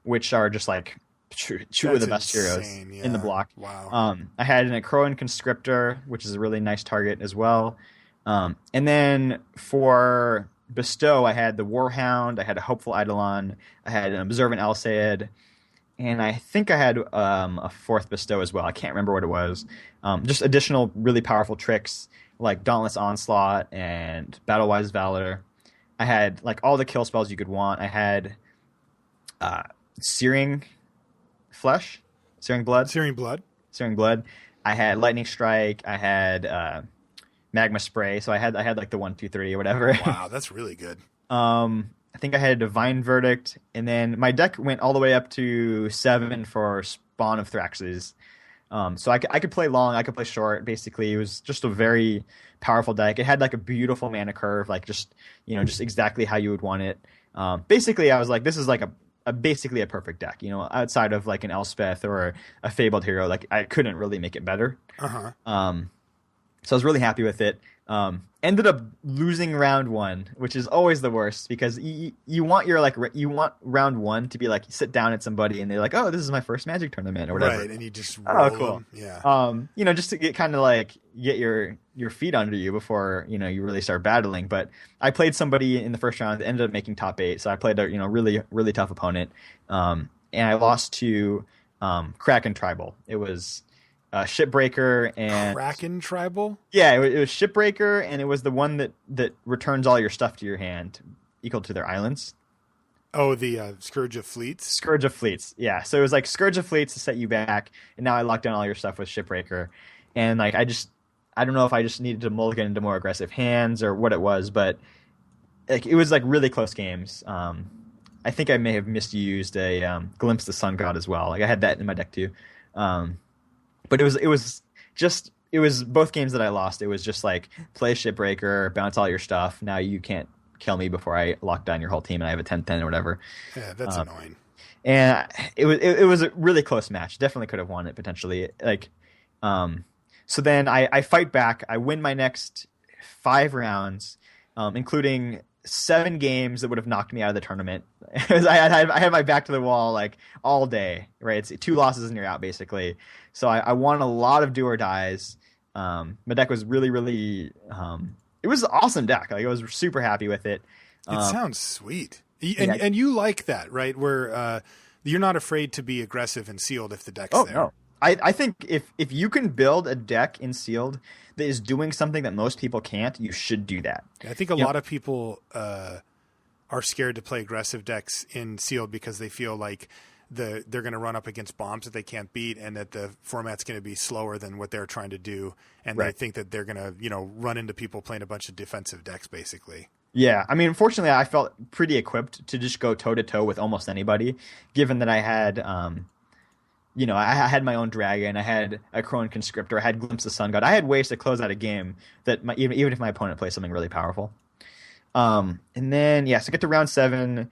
which are just like two of the best insane. heroes Yeah. in the block. Wow. I had an Acroan Conscriptor, which is a really nice target as well. And then for Bestow, I had the Warhound, I had a Hopeful Eidolon, I had an Observant Alseid, and I think I had a fourth Bestow as well. I can't remember what it was. Just additional really powerful tricks like Dauntless Onslaught and Battle-Wise Valor. I had like all the kill spells you could want. I had Searing Flesh, Searing Blood, Searing Blood. Searing Blood. I had Lightning Strike. I had Magma Spray. So I had like the 1, 2, 3 or whatever. Wow, that's really good. I think I had a Divine Verdict, and then my deck went all the way up to 7 for Spawn of Thraxes. So I could play long, I could play short. Basically, it was just a very powerful deck. It had like a beautiful mana curve, like just exactly how you would want it. Basically, I was like, this is like basically a perfect deck. Outside of like an Elspeth or a Fabled Hero, like I couldn't really make it better. Uh-huh. So I was really happy with it. Ended up losing round 1, which is always the worst because you want you want round 1 to be like you sit down at somebody and they're like, oh, this is my first Magic tournament or whatever. Right, and you just roll cool. them. Yeah. Just to get kind of like get your feet under you before you really start battling. But I played somebody in the first round that ended up making top 8, so I played a really really tough opponent, and I lost to Kraken Tribal. It was Shipbreaker and Kraken Tribal? Yeah, it was Shipbreaker, and it was the one that returns all your stuff to your hand, equal to their islands. Oh, the Scourge of Fleets? Scourge of Fleets, yeah. So it was like Scourge of Fleets to set you back, and now I locked down all your stuff with Shipbreaker. And like I don't know if I just needed to mulligan into more aggressive hands or what it was, but like it was like really close games. I think I may have misused a Glimpse the Sun God as well. Like I had that in my deck too. But it was both games that I lost. It was just like play Shipbreaker, bounce all your stuff. Now you can't kill me before I lock down your whole team and I have a 10-10 or whatever. Yeah, that's annoying. And it was a really close match. Definitely could have won it potentially. So then I fight back. I win my next 5 rounds, including 7 games that would have knocked me out of the tournament. I had my back to the wall like all day. Right, it's 2 losses and you're out basically. So I won a lot of do or dies. My deck was really, really. It was an awesome deck. Like I was super happy with it. It sounds sweet, and you like that, right? Where you're not afraid to be aggressive and sealed if the deck's there. No. I think if you can build a deck in sealed that is doing something that most people can't, you should do that. I think a lot of people are scared to play aggressive decks in sealed because they feel like they're going to run up against bombs that they can't beat, and that the format's going to be slower than what they're trying to do, and they think that they're going to run into people playing a bunch of defensive decks basically. Yeah, I mean, unfortunately, I felt pretty equipped to just go toe to toe with almost anybody, given that I had. I had my own dragon, I had a Crone Conscriptor, I had Glimpse of Sun God. I had ways to close out a game that even if my opponent plays something really powerful. And then, so get to round 7.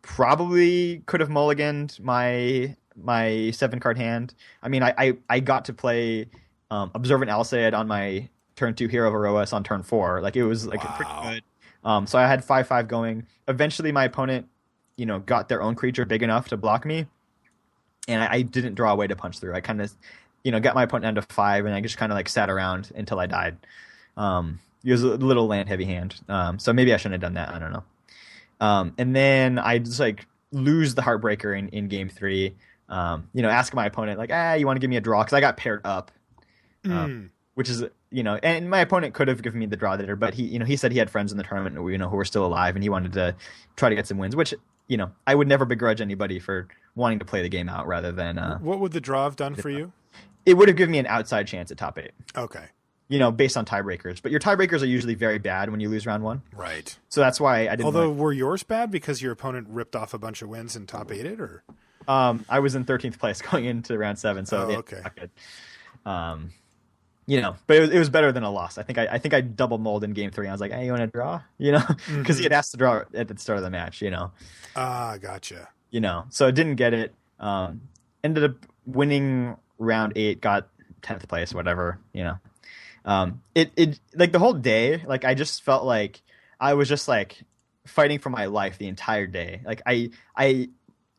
Probably could have mulliganed my 7-card hand. I mean, I got to play Observant Alseid on my turn 2 Hero of Erois on turn 4. Like, it was like pretty good. So I had 5-5 going. Eventually, my opponent, got their own creature big enough to block me. And I didn't draw a way to punch through. I kind of, got my opponent down to 5, and I just kind of like sat around until I died. It was a little land heavy hand, so maybe I shouldn't have done that. I don't know. And then I just like lose the Heartbreaker in game 3. Ask my opponent like, you want to give me a draw? Because I got paired up, which is and my opponent could have given me the draw there, but he said he had friends in the tournament who were still alive, and he wanted to try to get some wins, which I would never begrudge anybody for wanting to play the game out rather than. What would the draw have done for you? It would have given me an outside chance at top 8. Okay. Based on tiebreakers, but your tiebreakers are usually very bad when you lose round 1. Right. So that's why I didn't. Although were yours bad because your opponent ripped off a bunch of wins and top 8'd, or? I was in 13th place going into round 7, so okay. But it was better than a loss. I think I double mulled in game 3. I was like, hey, you want to draw? Because he had asked to draw at the start of the match. Gotcha. So I didn't get it. Ended up winning round 8, got 10th place, whatever. It like the whole day, like I just felt like I was just like fighting for my life the entire day. Like I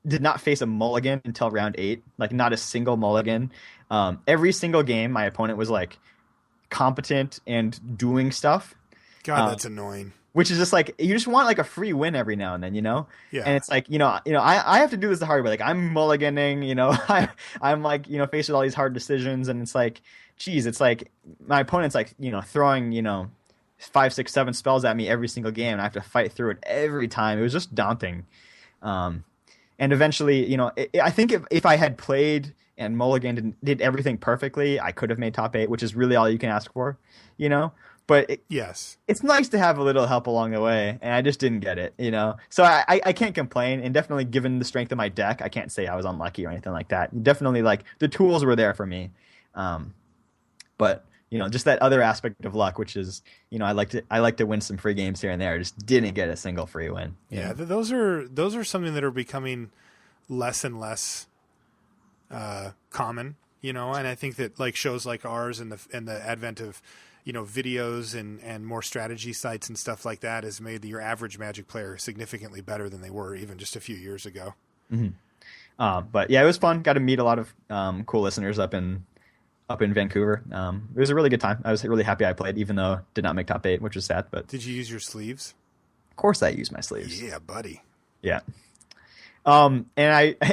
did not face a mulligan until round 8, like not a single mulligan. Every single game, my opponent was like competent and doing stuff. God, that's annoying. Which is just like you just want like a free win every now and then, you know? Yeah. And it's like, I have to do this the hard way. Like I'm mulliganing, I'm like, faced with all these hard decisions, and it's like, geez, it's like my opponent's like, throwing, 5, 6, 7 spells at me every single game, and I have to fight through it every time. It was just daunting. And eventually, I think if I had played and mulliganed and did everything perfectly, I could have made top 8, which is really all you can ask for, But yes, it's nice to have a little help along the way, and I just didn't get it, So I can't complain, and definitely given the strength of my deck, I can't say I was unlucky or anything like that. Definitely, like, the tools were there for me. But, just that other aspect of luck, which is, I like to win some free games here and there. I just didn't get a single free win. Yeah, those are something that are becoming less and less common, and I think that like shows like ours and the advent of videos and more strategy sites and stuff like that has made your average Magic player significantly better than they were even just a few years ago. Mm-hmm. But yeah, it was fun. Got to meet a lot of cool listeners up in Vancouver. It was a really good time. I was really happy I played, even though I did not make top 8, which was sad. But did you use your sleeves? Of course, I used my sleeves. Yeah, buddy. Yeah. And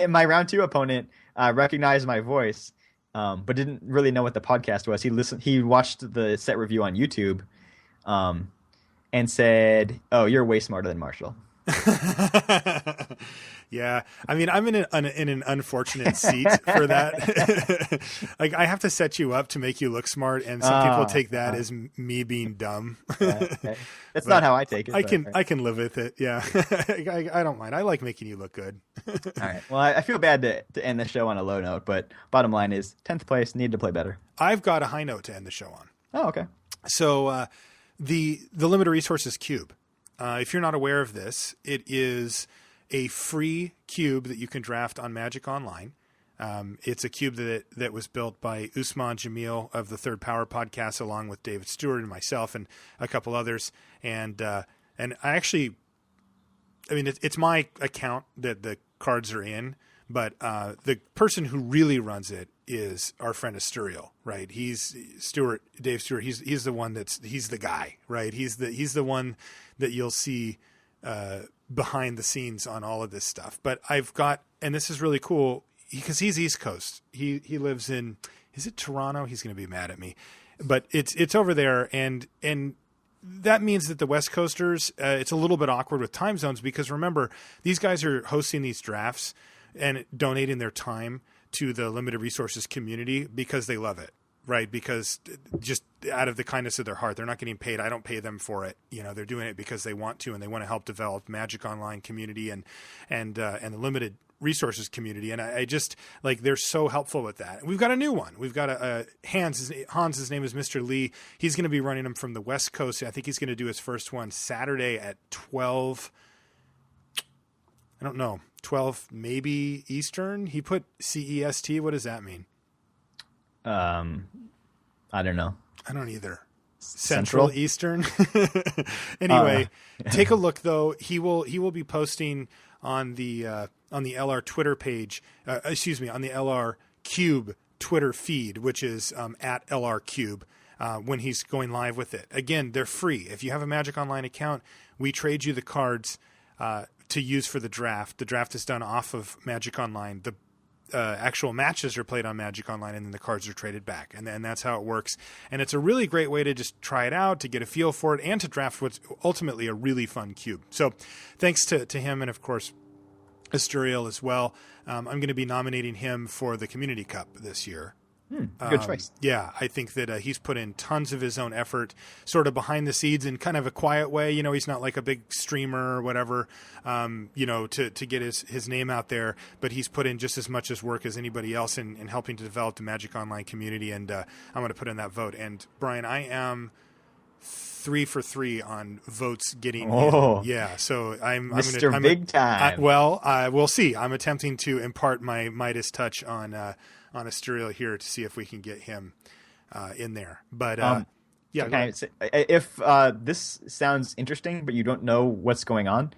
my round 2 opponent recognized my voice. But didn't really know what the podcast was. He watched the set review on YouTube, and said, "Oh, you're way smarter than Marshall." Yeah, I mean, I'm in an unfortunate seat for that. Like, I have to set you up to make you look smart, and some people take that as me being dumb. Okay. That's not how I take it. I can live with it. Yeah, I don't mind. I like making you look good. All right. Well, I feel bad to end the show on a low note, but bottom line is 10th place, need to play better. I've got a high note to end the show on. Oh, okay. So the limited resources cube. If you're not aware of this, it is a free cube that you can draft on Magic Online. It's a cube that was built by Usman Jamil of the Third Power podcast, along with David Stewart and myself and a couple others. And I actually, it's my account that the cards are in, but the person who really runs it is our friend Asturial, right? Dave Stewart. He's the one he's the guy, right? He's the one that you'll see behind the scenes on all of this stuff. But I've got, and this is really cool because he's East Coast. He lives in, is it Toronto? He's going to be mad at me, but it's over there. And that means that the West Coasters, it's a little bit awkward with time zones because remember, these guys are hosting these drafts and donating their time to the limited resources community because they love it, right? Because just out of the kindness of their heart, they're not getting paid. I don't pay them for it. They're doing it because they want to, and they want to help develop Magic Online community and the limited resources community. And I just like, they're so helpful with that. We've got a new one. We've got Hans. His name is Mr. Lee. He's going to be running them from the West Coast. I think he's going to do his first one Saturday at 12. I don't know. 12 maybe Eastern. He put CEST. What does that mean? I don't know. I don't either. Central Eastern. Anyway, take a look though. He will be posting on the LR Twitter page. On the LR Cube Twitter feed, which is at LR Cube. When he's going live with it. Again, they're free. If you have a Magic Online account, we trade you the cards to use for the draft. The draft is done off of Magic Online. The actual matches are played on Magic Online, and then the cards are traded back. And that's how it works. And it's a really great way to just try it out, to get a feel for it, and to draft what's ultimately a really fun cube. So thanks to him and, of course, Asturial as well. I'm going to be nominating him for the Community Cup this year. Good choice. Yeah, I think that he's put in tons of his own effort sort of behind the scenes in kind of a quiet way. He's not like a big streamer or whatever, to get his name out there, but he's put in just as much as work as anybody else in helping to develop the Magic Online community. And I'm going to put in that vote. And Brian, I am 3 for 3 on votes getting in. Yeah, so I'm Mr. Big Time. We'll see. I'm attempting to impart my Midas touch on Asturial here to see if we can get him in there. But Yeah. Okay, if this sounds interesting, but you don't know what's going on,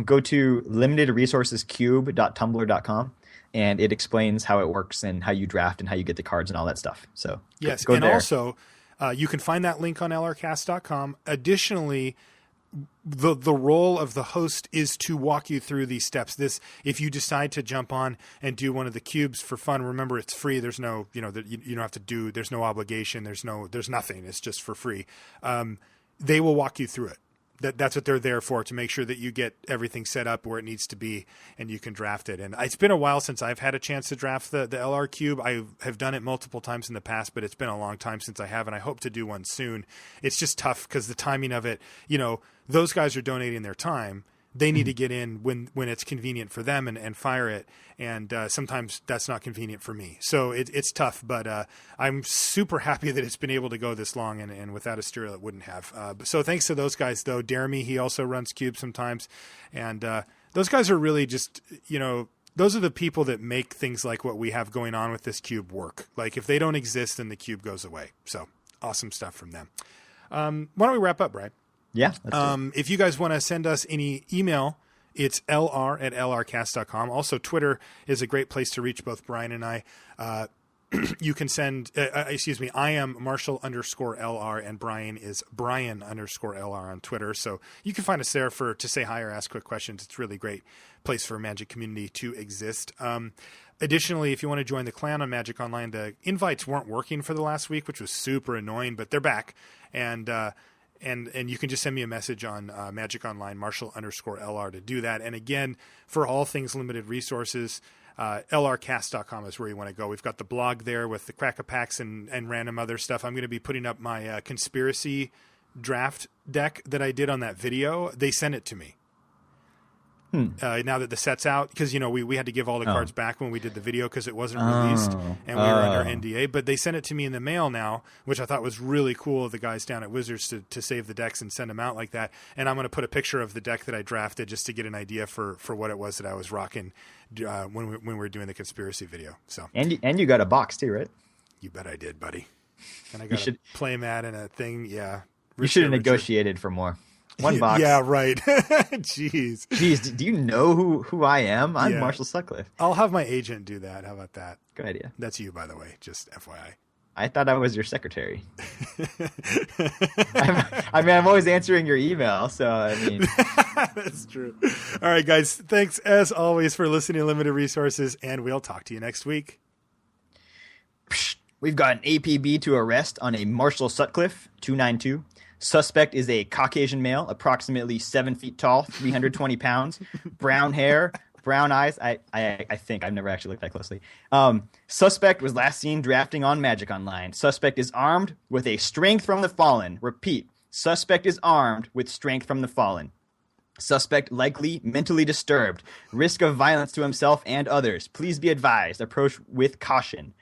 go to limitedresourcescube.tumblr.com, and it explains how it works and how you draft and how you get the cards and all that stuff. So yes, go and there. also you can find that link on lrcast.com. Additionally, the role of the host is to walk you through these steps. If you decide to jump on and do one of the cubes for fun, remember it's free. There's no, you don't have to do. There's no obligation. There's nothing. It's just for free. They will walk you through it. That's what they're there for, to make sure that you get everything set up where it needs to be and you can draft it. And it's been a while since I've had a chance to draft the LR cube. I have done it multiple times in the past, but it's been a long time since I have, and I hope to do one soon. It's just tough because the timing of it, those guys are donating their time. They need to get in when it's convenient for them and fire it. And sometimes that's not convenient for me. So it's tough, but I'm super happy that it's been able to go this long, and without Asterial it wouldn't have. So thanks to those guys, though. Jeremy, he also runs cubes sometimes. And those guys are really just, those are the people that make things like what we have going on with this cube work. Like, if they don't exist, then the cube goes away. So awesome stuff from them. Why don't we wrap up, Brian? Yeah. If you guys want to send us any email, it's lr@lrcast.com. Also, Twitter is a great place to reach both Brian and I. You can send, I am Marshall_LR, and Brian is Brian_LR on Twitter. So you can find us there to say hi or ask quick questions. It's a really great place for a Magic community to exist. Additionally, if you want to join the clan on Magic Online, the invites weren't working for the last week, which was super annoying, but they're back. And you can just send me a message on Magic Online, Marshall_LR, to do that. And again, for all things limited resources, lrcast.com is where you want to go. We've got the blog there with the crack-a-packs and random other stuff. I'm going to be putting up my conspiracy draft deck that I did on that video. They sent it to me. Now that the set's out, because we had to give all the cards back when we did the video because it wasn't released and we were under NDA, but they sent it to me in the mail now, which I thought was really cool of the guys down at Wizards to save the decks and send them out like that. And I'm going to put a picture of the deck that I drafted just to get an idea for what it was that I was rocking when we were doing the conspiracy video. So and you got a box too, right? You bet I did, buddy. And I got a play mat and a thing. Yeah, you should have negotiated for more. One box. Yeah, right. Jeez. Do you know who I am? I'm Marshall Sutcliffe. I'll have my agent do that. How about that? Good idea. That's you, by the way. Just FYI. I thought I was your secretary. I'm always answering your email, so I mean. That's true. All right, guys. Thanks, as always, for listening to Limited Resources, and we'll talk to you next week. We've got an APB to arrest on a Marshall Sutcliffe, 292. Suspect is a Caucasian male, approximately 7 feet tall, 320 pounds, brown hair, brown eyes. I think I've never actually looked that closely. Suspect was last seen drafting on Magic Online. Suspect is armed with a Strength from the Fallen. Repeat, suspect is armed with Strength from the Fallen. Suspect likely mentally disturbed. Risk of violence to himself and others. Please be advised. Approach with caution.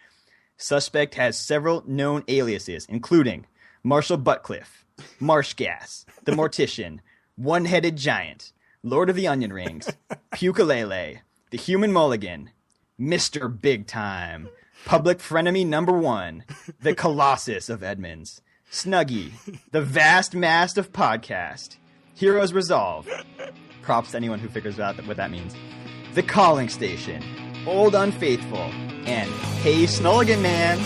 Suspect has several known aliases, including Marshall Buttcliffe, Marsh Gas, the Mortician, One-Headed Giant, Lord of the Onion Rings, Pukalele, the Human Mulligan, Mr. Big Time, Public Frenemy #1, the Colossus of Edmonds, Snuggie, the Vast Mast of Podcast, Heroes Resolve, props to anyone who figures out what that means, the Calling Station, Old Unfaithful, and Hey Snulligan Man.